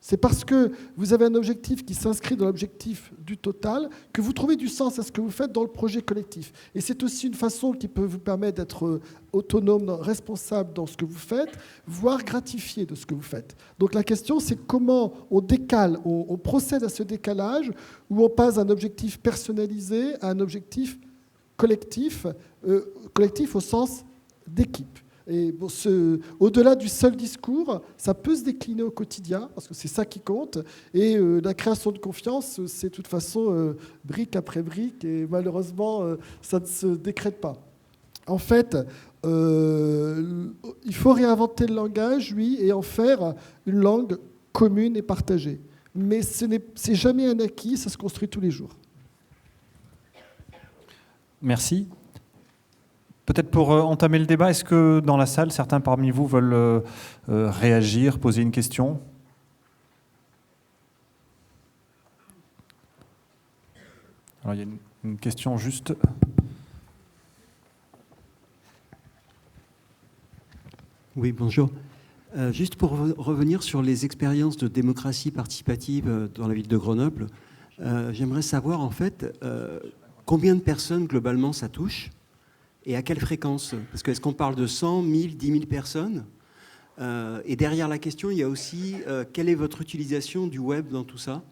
C'est parce que vous avez un objectif qui s'inscrit dans l'objectif du total que vous trouvez du sens à ce que vous faites dans le projet collectif. Et c'est aussi une façon qui peut vous permettre d'être autonome, responsable dans ce que vous faites, voire gratifié de ce que vous faites. Donc la question, c'est comment on décale, on procède à ce décalage où on passe d'un objectif personnalisé à un objectif collectif, collectif au sens d'équipe. Et bon, au-delà du seul discours, ça peut se décliner au quotidien, parce que c'est ça qui compte. Et la création de confiance, c'est de toute façon brique après brique, et malheureusement, ça ne se décrète pas. En fait, il faut réinventer le langage, oui, et en faire une langue commune et partagée. Mais c'est jamais un acquis, ça se construit tous les jours. Merci. Peut-être pour entamer le débat, est-ce que dans la salle, certains parmi vous veulent réagir, poser une question ? Alors, il y a une question juste. Oui, bonjour. Juste pour revenir sur les expériences de démocratie participative dans la ville de Grenoble, j'aimerais savoir en fait combien de personnes globalement ça touche et à quelle fréquence. Parce que est-ce qu'on parle de 100, 1000, 10 000 personnes et derrière la question, il y a aussi quelle est votre utilisation du web dans tout ça?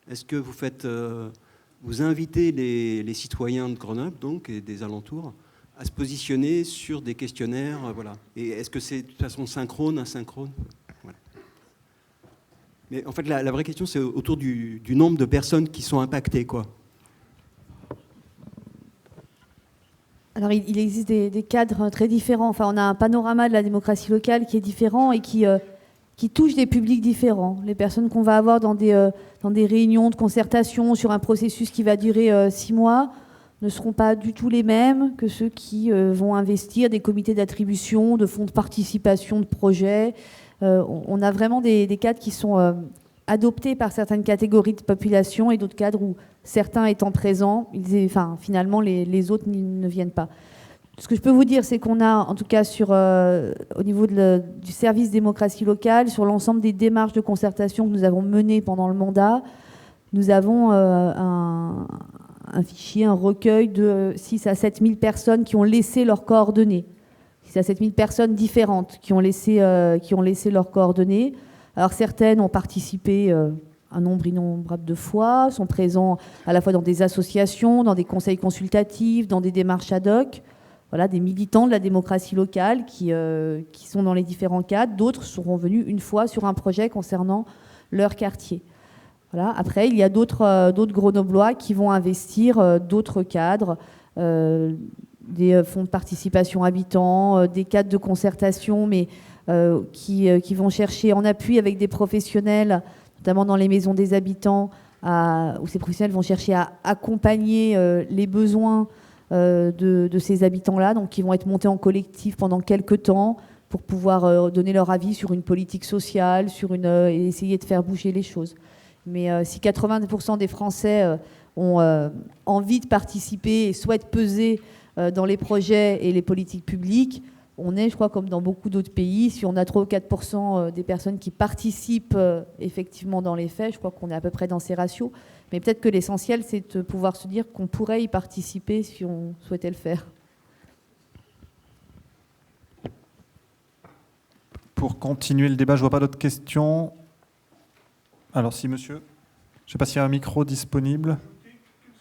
Est-ce que vous invitez les citoyens de Grenoble donc, et des alentours à se positionner sur des questionnaires, voilà. Et est-ce que c'est de toute façon synchrone, asynchrone? Voilà. Mais en fait, la vraie question, c'est autour du nombre de personnes qui sont impactées, quoi. Alors, il existe des cadres très différents. Enfin, on a un panorama de la démocratie locale qui est différent et qui touche des publics différents. Les personnes qu'on va avoir dans des réunions de concertation sur un processus qui va durer 6 mois ne seront pas du tout les mêmes que ceux qui vont investir des comités d'attribution, de fonds de participation, de projets. On a vraiment des cadres qui sont adoptés par certaines catégories de population et d'autres cadres où certains étant présents, finalement les autres ne viennent pas. Ce que je peux vous dire, c'est qu'on a, en tout cas au niveau du service démocratie locale, sur l'ensemble des démarches de concertation que nous avons menées pendant le mandat, nous avons un fichier, un recueil de 6 à 7 000 personnes qui ont laissé leurs coordonnées. 6 à 7 000 personnes différentes qui ont laissé leurs coordonnées. Alors certaines ont participé un nombre innombrable de fois, sont présents à la fois dans des associations, dans des conseils consultatifs, dans des démarches ad hoc. Voilà, des militants de la démocratie locale qui sont dans les différents cadres. D'autres seront venus une fois sur un projet concernant leur quartier. Voilà. Après, il y a d'autres Grenoblois qui vont investir d'autres cadres, des fonds de participation habitants, des cadres de concertation, mais qui vont chercher en appui avec des professionnels, notamment dans les maisons des habitants, où ces professionnels vont chercher à accompagner les besoins de ces habitants-là, donc qui vont être montés en collectif pendant quelques temps pour pouvoir donner leur avis sur une politique sociale, et essayer de faire bouger les choses. Mais si 80% des Français ont envie de participer et souhaitent peser dans les projets et les politiques publiques, on est, je crois, comme dans beaucoup d'autres pays, si on a 3 ou 4% des personnes qui participent effectivement dans les faits, je crois qu'on est à peu près dans ces ratios. Mais peut-être que l'essentiel, c'est de pouvoir se dire qu'on pourrait y participer si on souhaitait le faire. Pour continuer le débat, je ne vois pas d'autres questions. Alors si monsieur, je ne sais pas s'il y a un micro disponible. Quels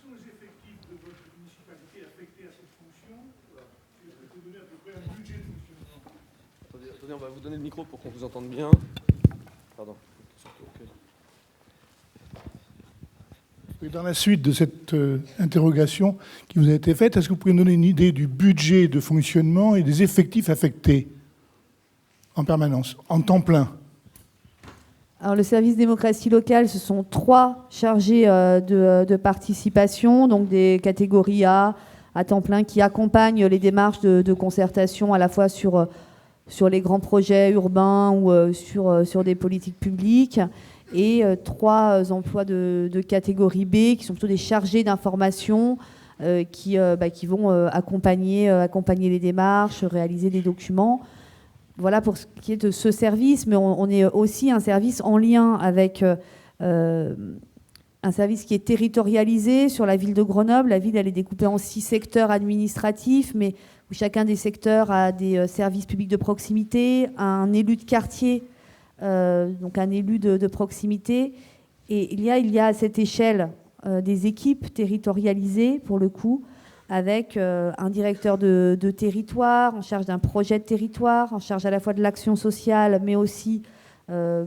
sont les effectifs de votre municipalité affectés à cette fonction? Est-ce que vous pouvez donner à peu près un budget de fonctionnement? Attendez, on va vous donner le micro pour qu'on vous entende bien. Pardon. Et dans la suite de cette interrogation qui vous a été faite, est-ce que vous pouvez me donner une idée du budget de fonctionnement et des effectifs affectés en permanence, en temps plein? Alors, le service démocratie locale, ce sont 3 chargés de participation, donc des catégories A à temps plein, qui accompagnent les démarches de concertation à la fois sur les grands projets urbains ou sur des politiques publiques, et 3 emplois de catégorie B, qui sont plutôt des chargés d'information, qui vont accompagner les démarches, réaliser des documents. Voilà pour ce qui est de ce service, mais on est aussi un service en lien avec un service qui est territorialisé sur la ville de Grenoble. La ville, elle est découpée en 6 secteurs administratifs, mais où chacun des secteurs a des services publics de proximité, un élu de quartier, donc un élu de proximité. Et il y a à cette échelle des équipes territorialisées, pour le coup, avec un directeur de territoire en charge d'un projet de territoire, en charge à la fois de l'action sociale, mais aussi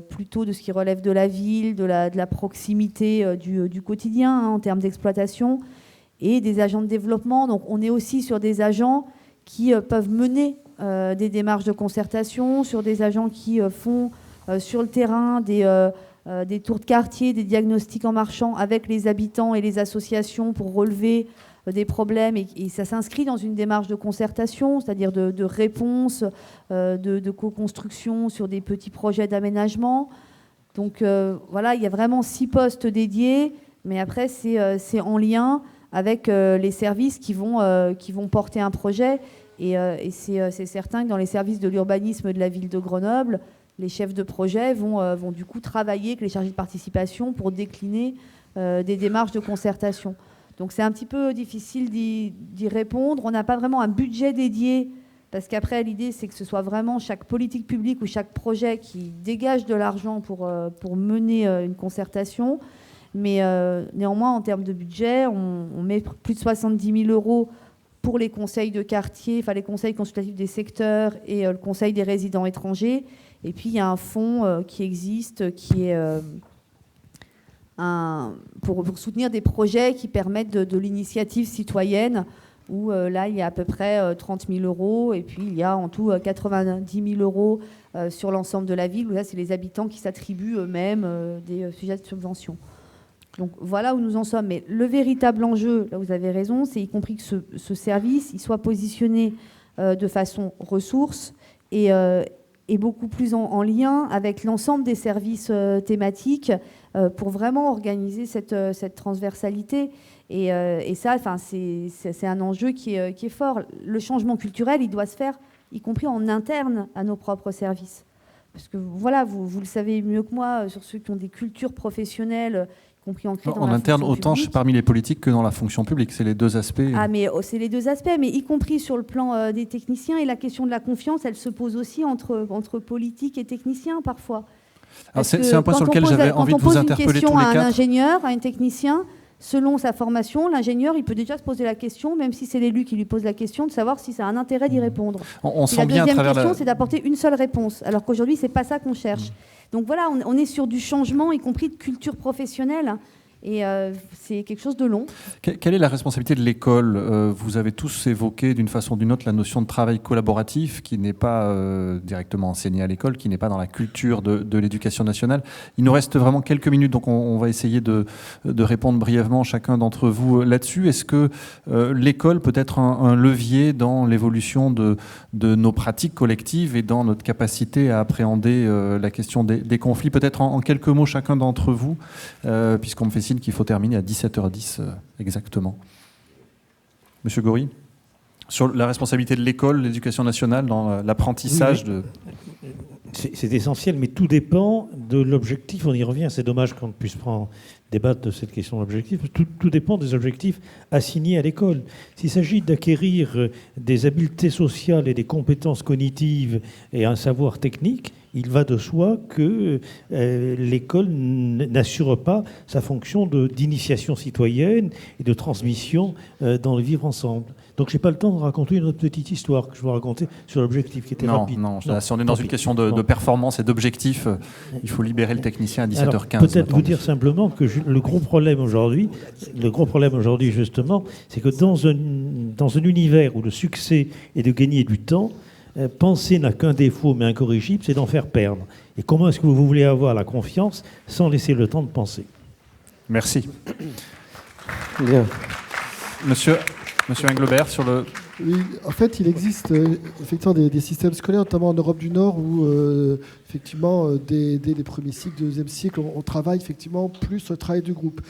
plutôt de ce qui relève de la ville, de la proximité du quotidien en termes d'exploitation, et des agents de développement. Donc on est aussi sur des agents qui peuvent mener des démarches de concertation, sur des agents qui font sur le terrain des tours de quartier, des diagnostics en marchant avec les habitants et les associations pour relever des problèmes, et ça s'inscrit dans une démarche de concertation, c'est-à-dire de réponse, de co-construction sur des petits projets d'aménagement. Donc voilà, il y a vraiment 6 postes dédiés, mais après c'est en lien avec les services qui vont porter un projet, et c'est certain que dans les services de l'urbanisme de la ville de Grenoble, les chefs de projet vont du coup travailler avec les chargés de participation pour décliner des démarches de concertation. Donc c'est un petit peu difficile d'y répondre. On n'a pas vraiment un budget dédié, parce qu'après l'idée c'est que ce soit vraiment chaque politique publique ou chaque projet qui dégage de l'argent pour mener une concertation. Mais néanmoins, en termes de budget, on met plus de 70 000 € pour les conseils de quartier, enfin les conseils consultatifs des secteurs et le conseil des résidents étrangers. Et puis il y a un fonds qui existe, qui est pour soutenir des projets qui permettent de l'initiative citoyenne, où là il y a à peu près 30 000 €, et puis il y a en tout 90 000 € sur l'ensemble de la ville, où là c'est les habitants qui s'attribuent eux-mêmes des sujets de subvention. Donc voilà où nous en sommes. Mais le véritable enjeu, là vous avez raison, c'est y compris que ce service il soit positionné de façon ressource et beaucoup plus en lien avec l'ensemble des services thématiques pour vraiment organiser cette transversalité. Et ça, c'est un enjeu qui est fort. Le changement culturel, il doit se faire, y compris en interne à nos propres services. Parce que voilà, vous le savez mieux que moi, sur ceux qui ont des cultures professionnelles, y compris ancrées dans la interne, fonction autant publique. parmi les politiques que dans la fonction publique. C'est les 2 aspects. Ah, mais c'est les 2 aspects, mais y compris sur le plan des techniciens. Et la question de la confiance, elle se pose aussi entre politiques et techniciens parfois. Alors, c'est un point sur lequel j'avais envie de vous interpeller tous les 4. Quand on pose une question à un ingénieur, à un technicien, selon sa formation, l'ingénieur, il peut déjà se poser la question, même si c'est l'élu qui lui pose la question, de savoir si ça a un intérêt d'y répondre. On sent bien à la deuxième travers question, c'est d'apporter une seule réponse, alors qu'aujourd'hui, c'est pas ça qu'on cherche. Donc voilà, on est sur du changement, y compris de culture professionnelle. Et c'est quelque chose de long. Quelle est la responsabilité de l'école ? Vous avez tous évoqué d'une façon ou d'une autre la notion de travail collaboratif qui n'est pas directement enseigné à l'école, qui n'est pas dans la culture de l'éducation nationale. Il nous reste vraiment quelques minutes, donc on va essayer de répondre brièvement chacun d'entre vous là-dessus. Est-ce que l'école peut être un levier dans l'évolution de nos pratiques collectives et dans notre capacité à appréhender la question des conflits ? Peut-être en quelques mots chacun d'entre vous, puisqu'on me fait signe qu'il faut terminer à 17h10 exactement. Monsieur Goury ? sur la responsabilité de l'école, l'éducation nationale dans l'apprentissage de... C'est essentiel, mais tout dépend de l'objectif. On y revient, c'est dommage qu'on ne puisse pas débattre de cette question d'objectif. Tout dépend des objectifs assignés à l'école. S'il s'agit d'acquérir des habiletés sociales et des compétences cognitives et un savoir technique, il va de soi que l'école n'assure pas sa fonction d'initiation citoyenne et de transmission dans le vivre ensemble. Donc, je n'ai pas le temps de raconter une autre petite histoire que je vais raconter sur l'objectif qui était rapide. Non, si on est dans une question de performance et d'objectif, il faut libérer le technicien à 17h15. Peut-être vous dire simplement que le gros problème aujourd'hui, justement, c'est que dans un univers où le succès est de gagner du temps, penser n'a qu'un défaut mais incorrigible, c'est d'en faire perdre. Et comment est-ce que vous voulez avoir la confiance sans laisser le temps de penser? Merci. Bien. Monsieur Englebert, sur le... Oui, en fait, il existe effectivement des systèmes scolaires, notamment en Europe du Nord, où effectivement, dès les premiers cycles, deuxième cycle, on travaille effectivement plus le travail du groupe.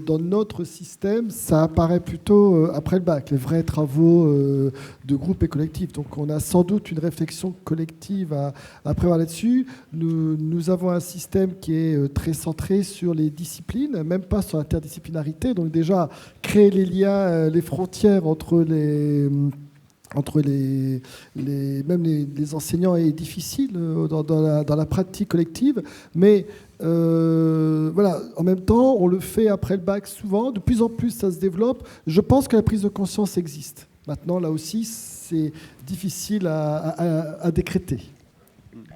Dans notre système, ça apparaît plutôt après le bac, les vrais travaux de groupe et collectif. Donc, on a sans doute une réflexion collective à prévoir là-dessus. Nous avons un système qui est très centré sur les disciplines, même pas sur l'interdisciplinarité. Donc, déjà, créer les liens, les frontières entre les enseignants est difficile dans la pratique collective, mais voilà, en même temps, on le fait après le bac souvent. De plus en plus, ça se développe. Je pense que la prise de conscience existe. Maintenant, là aussi, c'est difficile à décréter.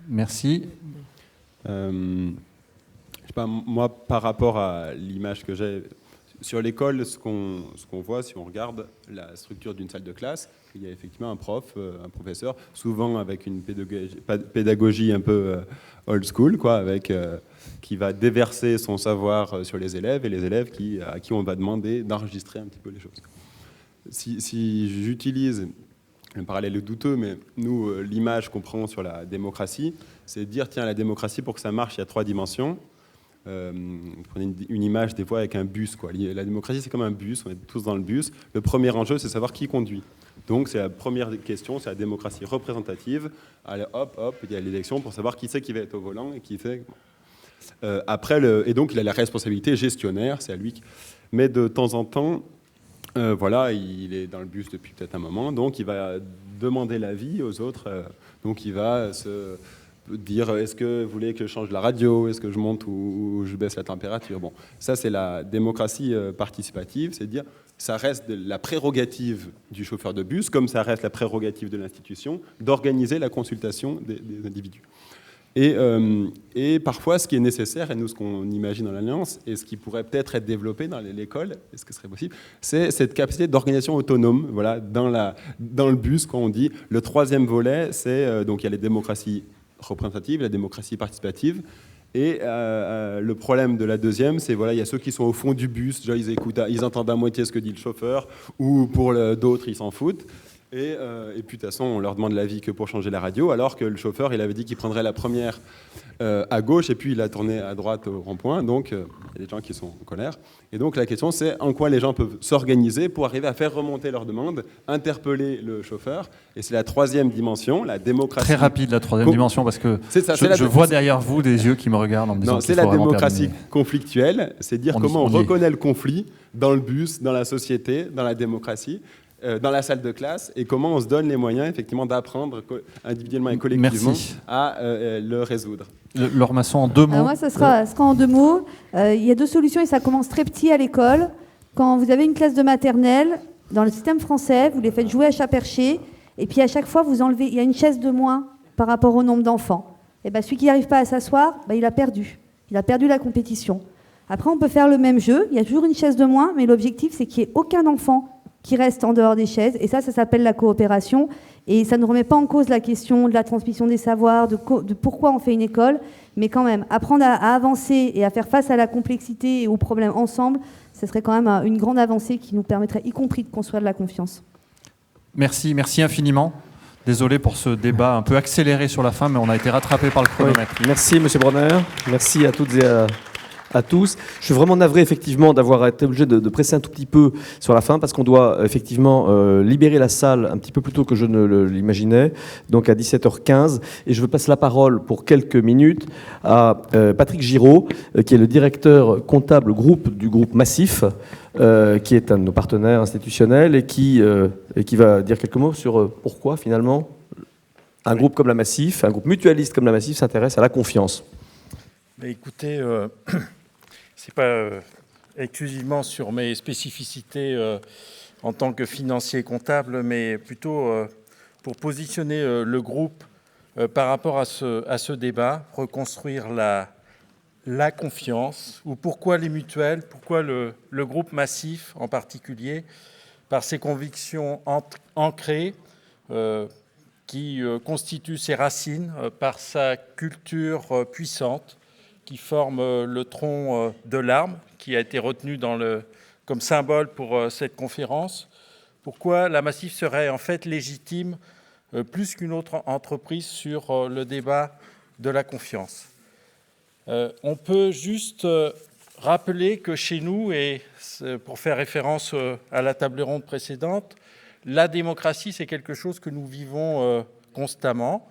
Merci. Je sais pas, moi, par rapport à l'image que j'ai sur l'école, ce qu'on voit, si on regarde la structure d'une salle de classe, il y a effectivement un prof, un professeur, souvent avec une pédagogie un peu old school, quoi, qui va déverser son savoir sur les élèves, et les élèves à qui on va demander d'enregistrer un petit peu les choses. Si j'utilise, le parallèle est douteux, mais nous, l'image qu'on prend sur la démocratie, c'est de dire, tiens, la démocratie, pour que ça marche, il y a 3 dimensions. Prenez une image des fois avec un bus, quoi. La démocratie, c'est comme un bus, on est tous dans le bus. Le premier enjeu, c'est savoir qui conduit. Donc c'est la première question, c'est la démocratie représentative. Allez, hop, il y a l'élection pour savoir qui c'est qui va être au volant et qui fait... et donc il a la responsabilité gestionnaire, c'est à lui. Mais de temps en temps, voilà, il est dans le bus depuis peut-être un moment, donc il va demander l'avis aux autres. Donc il va se... dire est-ce que vous voulez que je change la radio, est-ce que je monte ou je baisse la température. Bon, ça c'est la démocratie participative, c'est dire ça reste la prérogative du chauffeur de bus, comme ça reste la prérogative de l'institution, d'organiser la consultation des individus. Et parfois, ce qui est nécessaire, et nous, ce qu'on imagine dans l'Alliance, et ce qui pourrait peut-être être développé dans l'école, est-ce que ce serait possible, c'est cette capacité d'organisation autonome, voilà, dans le bus, quand on dit le 3e volet, c'est donc il y a les démocraties représentative, la démocratie participative. Et le problème de la 2e, c'est voilà, il y a ceux qui sont au fond du bus, déjà ils entendent à moitié ce que dit le chauffeur, ou pour d'autres, ils s'en foutent. Et puis de toute façon, on leur demande l'avis que pour changer la radio, alors que le chauffeur, il avait dit qu'il prendrait la première à gauche, et puis il a tourné à droite au rond-point. Donc il y a des gens qui sont en colère. Et donc la question, c'est en quoi les gens peuvent s'organiser pour arriver à faire remonter leurs demandes, interpeller le chauffeur. Et c'est la 3e dimension, la démocratie. Très rapide, la 3e dimension, parce que je vois derrière vous des yeux qui me regardent en me disant non, c'est la démocratie conflictuelle, c'est dire comment on reconnaît le conflit dans le bus, dans la société, dans la démocratie. Dans la salle de classe, et comment on se donne les moyens effectivement d'apprendre individuellement et collectivement à le résoudre. Laure Masson, en 2 mots. Moi, ça sera en 2 mots. Il y a 2 solutions et ça commence très petit à l'école. Quand vous avez une classe de maternelle, dans le système français, vous les faites jouer à chat perché, et puis à chaque fois, vous enlevez, il y a une chaise de moins par rapport au nombre d'enfants. Et ben, celui qui n'arrive pas à s'asseoir, il a perdu. Il a perdu la compétition. Après, on peut faire le même jeu. Il y a toujours une chaise de moins, mais l'objectif, c'est qu'il n'y ait aucun enfant qui reste en dehors des chaises. Et ça s'appelle la coopération. Et ça ne remet pas en cause la question de la transmission des savoirs, de pourquoi on fait une école. Mais quand même, apprendre à avancer et à faire face à la complexité et aux problèmes ensemble, ce serait quand même une grande avancée qui nous permettrait, y compris, de construire de la confiance. Merci infiniment. Désolé pour ce débat un peu accéléré sur la fin, mais on a été rattrapé par le chronomètre. Oui. Merci, M. Bronner. Merci à toutes et à à tous. Je suis vraiment navré effectivement d'avoir été obligé de presser un tout petit peu sur la fin parce qu'on doit effectivement libérer la salle un petit peu plus tôt que je ne l'imaginais, donc à 17h15. Et je veux passer la parole pour quelques minutes à Patrick Giraud, qui est le directeur comptable du groupe Massif, qui est un de nos partenaires institutionnels et qui va dire quelques mots sur pourquoi finalement un groupe comme la Massif, un groupe mutualiste comme la Massif s'intéresse à la confiance. Mais écoutez, c'est pas exclusivement sur mes spécificités en tant que financier comptable, mais plutôt pour positionner le groupe par rapport à ce débat, reconstruire la confiance, ou pourquoi les mutuelles, pourquoi le groupe Massif en particulier, par ses convictions ancrées, qui constituent ses racines, par sa culture puissante, qui forme le tronc de l'arbre, qui a été retenu comme symbole pour cette conférence. Pourquoi la Massif serait en fait légitime plus qu'une autre entreprise sur le débat de la confiance. On peut juste rappeler que chez nous, et pour faire référence à la table ronde précédente, la démocratie, c'est quelque chose que nous vivons constamment.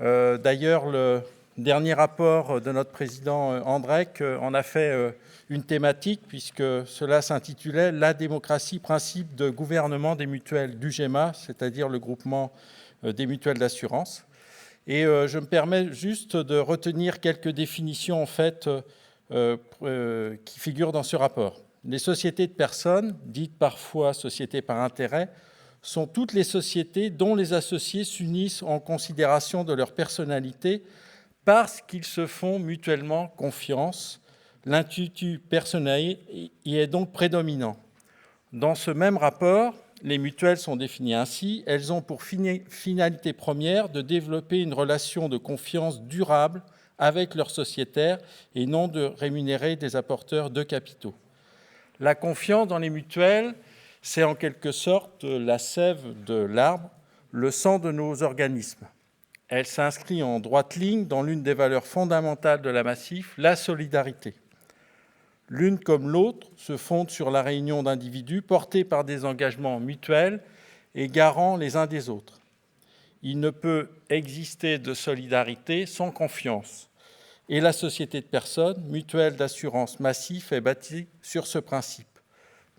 D'ailleurs, le dernier rapport de notre président Andrek en a fait une thématique, puisque cela s'intitulait « La démocratie, principe de gouvernement des mutuelles d'UGEMA », c'est-à-dire le groupement des mutuelles d'assurance. Et je me permets juste de retenir quelques définitions en fait, qui figurent dans ce rapport. Les sociétés de personnes, dites parfois sociétés par intérêt, sont toutes les sociétés dont les associés s'unissent en considération de leur personnalité parce qu'ils se font mutuellement confiance. L'intuitu personnel y est donc prédominant. Dans ce même rapport, les mutuelles sont définies ainsi. Elles ont pour finalité première de développer une relation de confiance durable avec leurs sociétaires et non de rémunérer des apporteurs de capitaux. La confiance dans les mutuelles, c'est en quelque sorte la sève de l'arbre, le sang de nos organismes. Elle s'inscrit en droite ligne dans l'une des valeurs fondamentales de la Massif, la solidarité. L'une comme l'autre se fondent sur la réunion d'individus portés par des engagements mutuels et garants les uns des autres. Il ne peut exister de solidarité sans confiance. Et la société de personnes, mutuelle d'assurance Massif, est bâtie sur ce principe.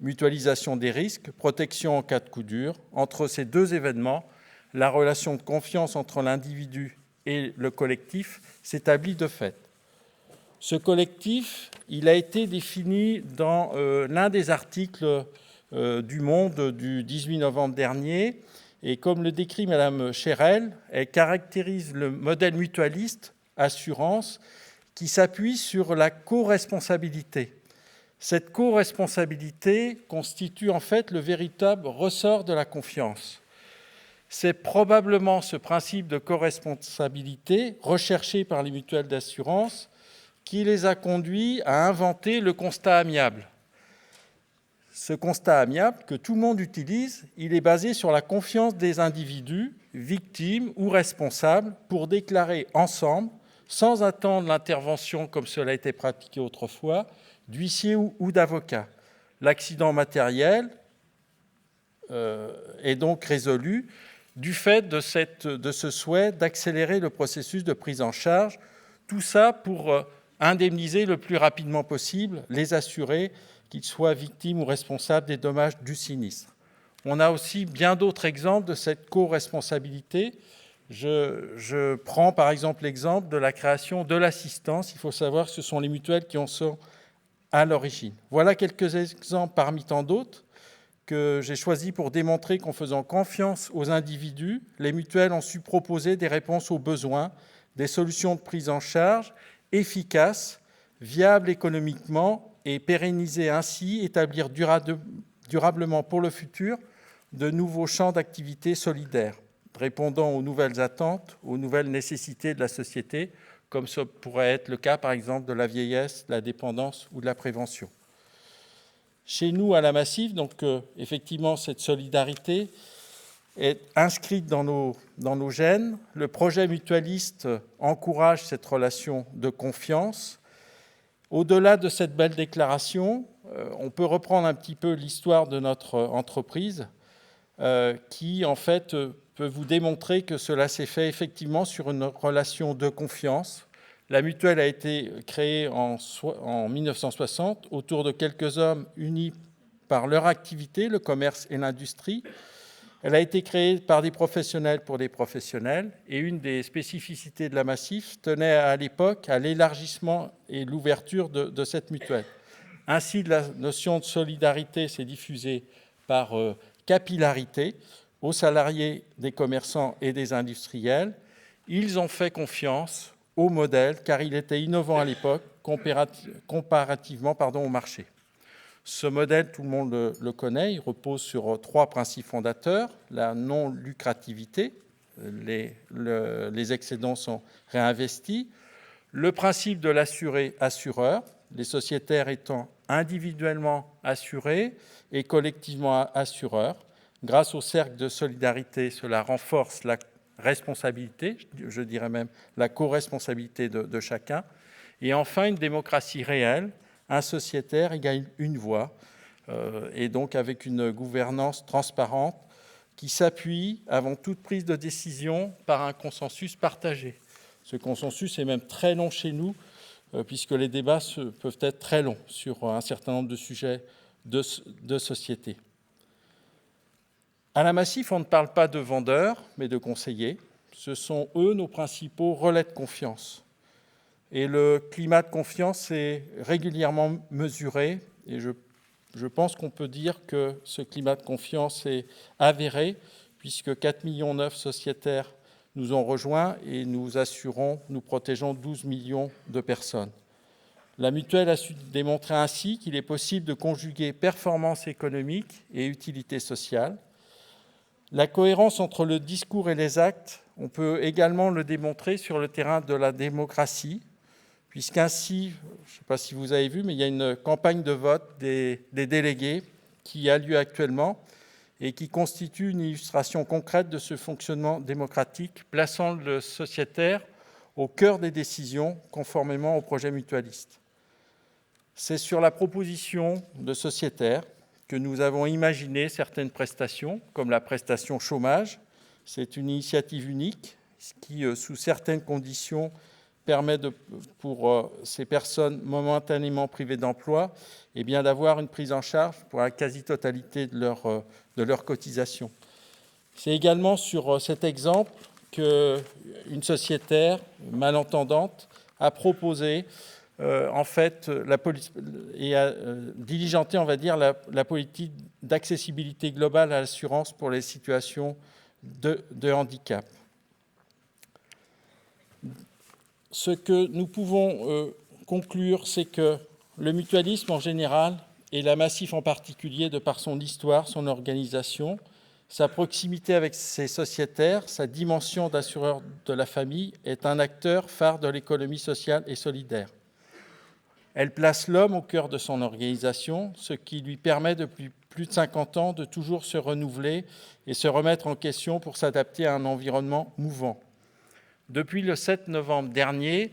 Mutualisation des risques, protection en cas de coup dur. Entre ces deux événements, la relation de confiance entre l'individu et le collectif s'établit de fait. Ce collectif, il a été défini dans l'un des articles du Monde du 18 novembre dernier. Et comme le décrit Mme Chérel, elle caractérise le modèle mutualiste, assurance, qui s'appuie sur la co-responsabilité. Cette co-responsabilité constitue en fait le véritable ressort de la confiance. C'est probablement ce principe de co-responsabilité recherché par les mutuelles d'assurance qui les a conduits à inventer le constat amiable. Ce constat amiable que tout le monde utilise, il est basé sur la confiance des individus, victimes ou responsables, pour déclarer ensemble, sans attendre l'intervention comme cela a été pratiqué autrefois, d'huissier ou d'avocat. L'accident matériel est donc résolu du fait de ce souhait d'accélérer le processus de prise en charge, tout ça pour indemniser le plus rapidement possible les assurés, qu'ils soient victimes ou responsables des dommages du sinistre. On a aussi bien d'autres exemples de cette co-responsabilité. Je prends par exemple l'exemple de la création de l'assistance. Il faut savoir que ce sont les mutuelles qui en sont à l'origine. Voilà quelques exemples parmi tant d'autres que j'ai choisis pour démontrer qu'en faisant confiance aux individus, les mutuelles ont su proposer des réponses aux besoins, des solutions de prise en charge efficaces, viables économiquement et pérenniser ainsi, établir durablement pour le futur de nouveaux champs d'activité solidaires, répondant aux nouvelles attentes, aux nouvelles nécessités de la société, comme ça pourrait être le cas par exemple de la vieillesse, de la dépendance ou de la prévention. Chez nous, à la Massif, donc effectivement, cette solidarité est inscrite dans nos gènes. Le projet mutualiste encourage cette relation de confiance. Au-delà de cette belle déclaration, on peut reprendre un petit peu l'histoire de notre entreprise qui, en fait, peut vous démontrer que cela s'est fait effectivement sur une relation de confiance. La mutuelle a été créée en 1960 autour de quelques hommes unis par leur activité, le commerce et l'industrie. Elle a été créée par des professionnels pour des professionnels et une des spécificités de la Massif tenait à l'époque à l'élargissement et l'ouverture de cette mutuelle. Ainsi, la notion de solidarité s'est diffusée par capillarité aux salariés des commerçants et des industriels. Ils ont fait confiance au modèle car il était innovant à l'époque comparativement au marché. Ce modèle, tout le monde le connaît, il repose sur 3 principes fondateurs. La non-lucrativité, les excédents sont réinvestis. Le principe de l'assuré-assureur, les sociétaires étant individuellement assurés et collectivement assureurs. Grâce au cercle de solidarité, cela renforce la responsabilité, je dirais même la co-responsabilité de chacun. Et enfin, une démocratie réelle. Un sociétaire égale une voix, et donc avec une gouvernance transparente qui s'appuie avant toute prise de décision par un consensus partagé. Ce consensus est même très long chez nous, puisque les débats peuvent être très longs sur un certain nombre de sujets de société. À la Massif, on ne parle pas de vendeurs, mais de conseillers. Ce sont eux nos principaux relais de confiance. Et le climat de confiance est régulièrement mesuré. Et je pense qu'on peut dire que ce climat de confiance est avéré, puisque 4,9 millions de sociétaires nous ont rejoints et nous protégeons 12 millions de personnes. La mutuelle a su démontrer ainsi qu'il est possible de conjuguer performance économique et utilité sociale. La cohérence entre le discours et les actes, on peut également le démontrer sur le terrain de la démocratie, puisqu'ainsi, je ne sais pas si vous avez vu, mais il y a une campagne de vote des délégués qui a lieu actuellement et qui constitue une illustration concrète de ce fonctionnement démocratique, plaçant le sociétaire au cœur des décisions, conformément au projet mutualiste. C'est sur la proposition de sociétaires que nous avons imaginé certaines prestations, comme la prestation chômage. C'est une initiative unique qui, sous certaines conditions, permet pour ces personnes momentanément privées d'emploi d'avoir une prise en charge pour la quasi-totalité de leur cotisation. C'est également sur cet exemple qu'une sociétaire malentendante a proposé et a diligenté, la politique d'accessibilité globale à l'assurance pour les situations de handicap. Ce que nous pouvons conclure, c'est que le mutualisme en général, et la Massif en particulier, de par son histoire, son organisation, sa proximité avec ses sociétaires, sa dimension d'assureur de la famille, est un acteur phare de l'économie sociale et solidaire. Elle place l'homme au cœur de son organisation, ce qui lui permet depuis plus de 50 ans de toujours se renouveler et se remettre en question pour s'adapter à un environnement mouvant. Depuis le 7 novembre dernier,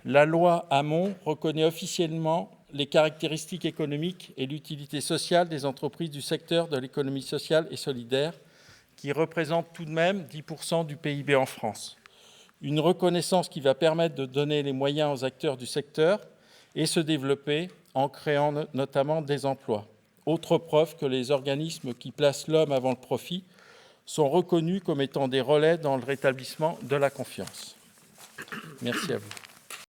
la loi Hamon reconnaît officiellement les caractéristiques économiques et l'utilité sociale des entreprises du secteur de l'économie sociale et solidaire, qui représentent tout de même 10% du PIB en France. Une reconnaissance qui va permettre de donner les moyens aux acteurs du secteur et se développer en créant notamment des emplois. Autre preuve que les organismes qui placent l'homme avant le profit sont reconnus comme étant des relais dans le rétablissement de la confiance. Merci à vous.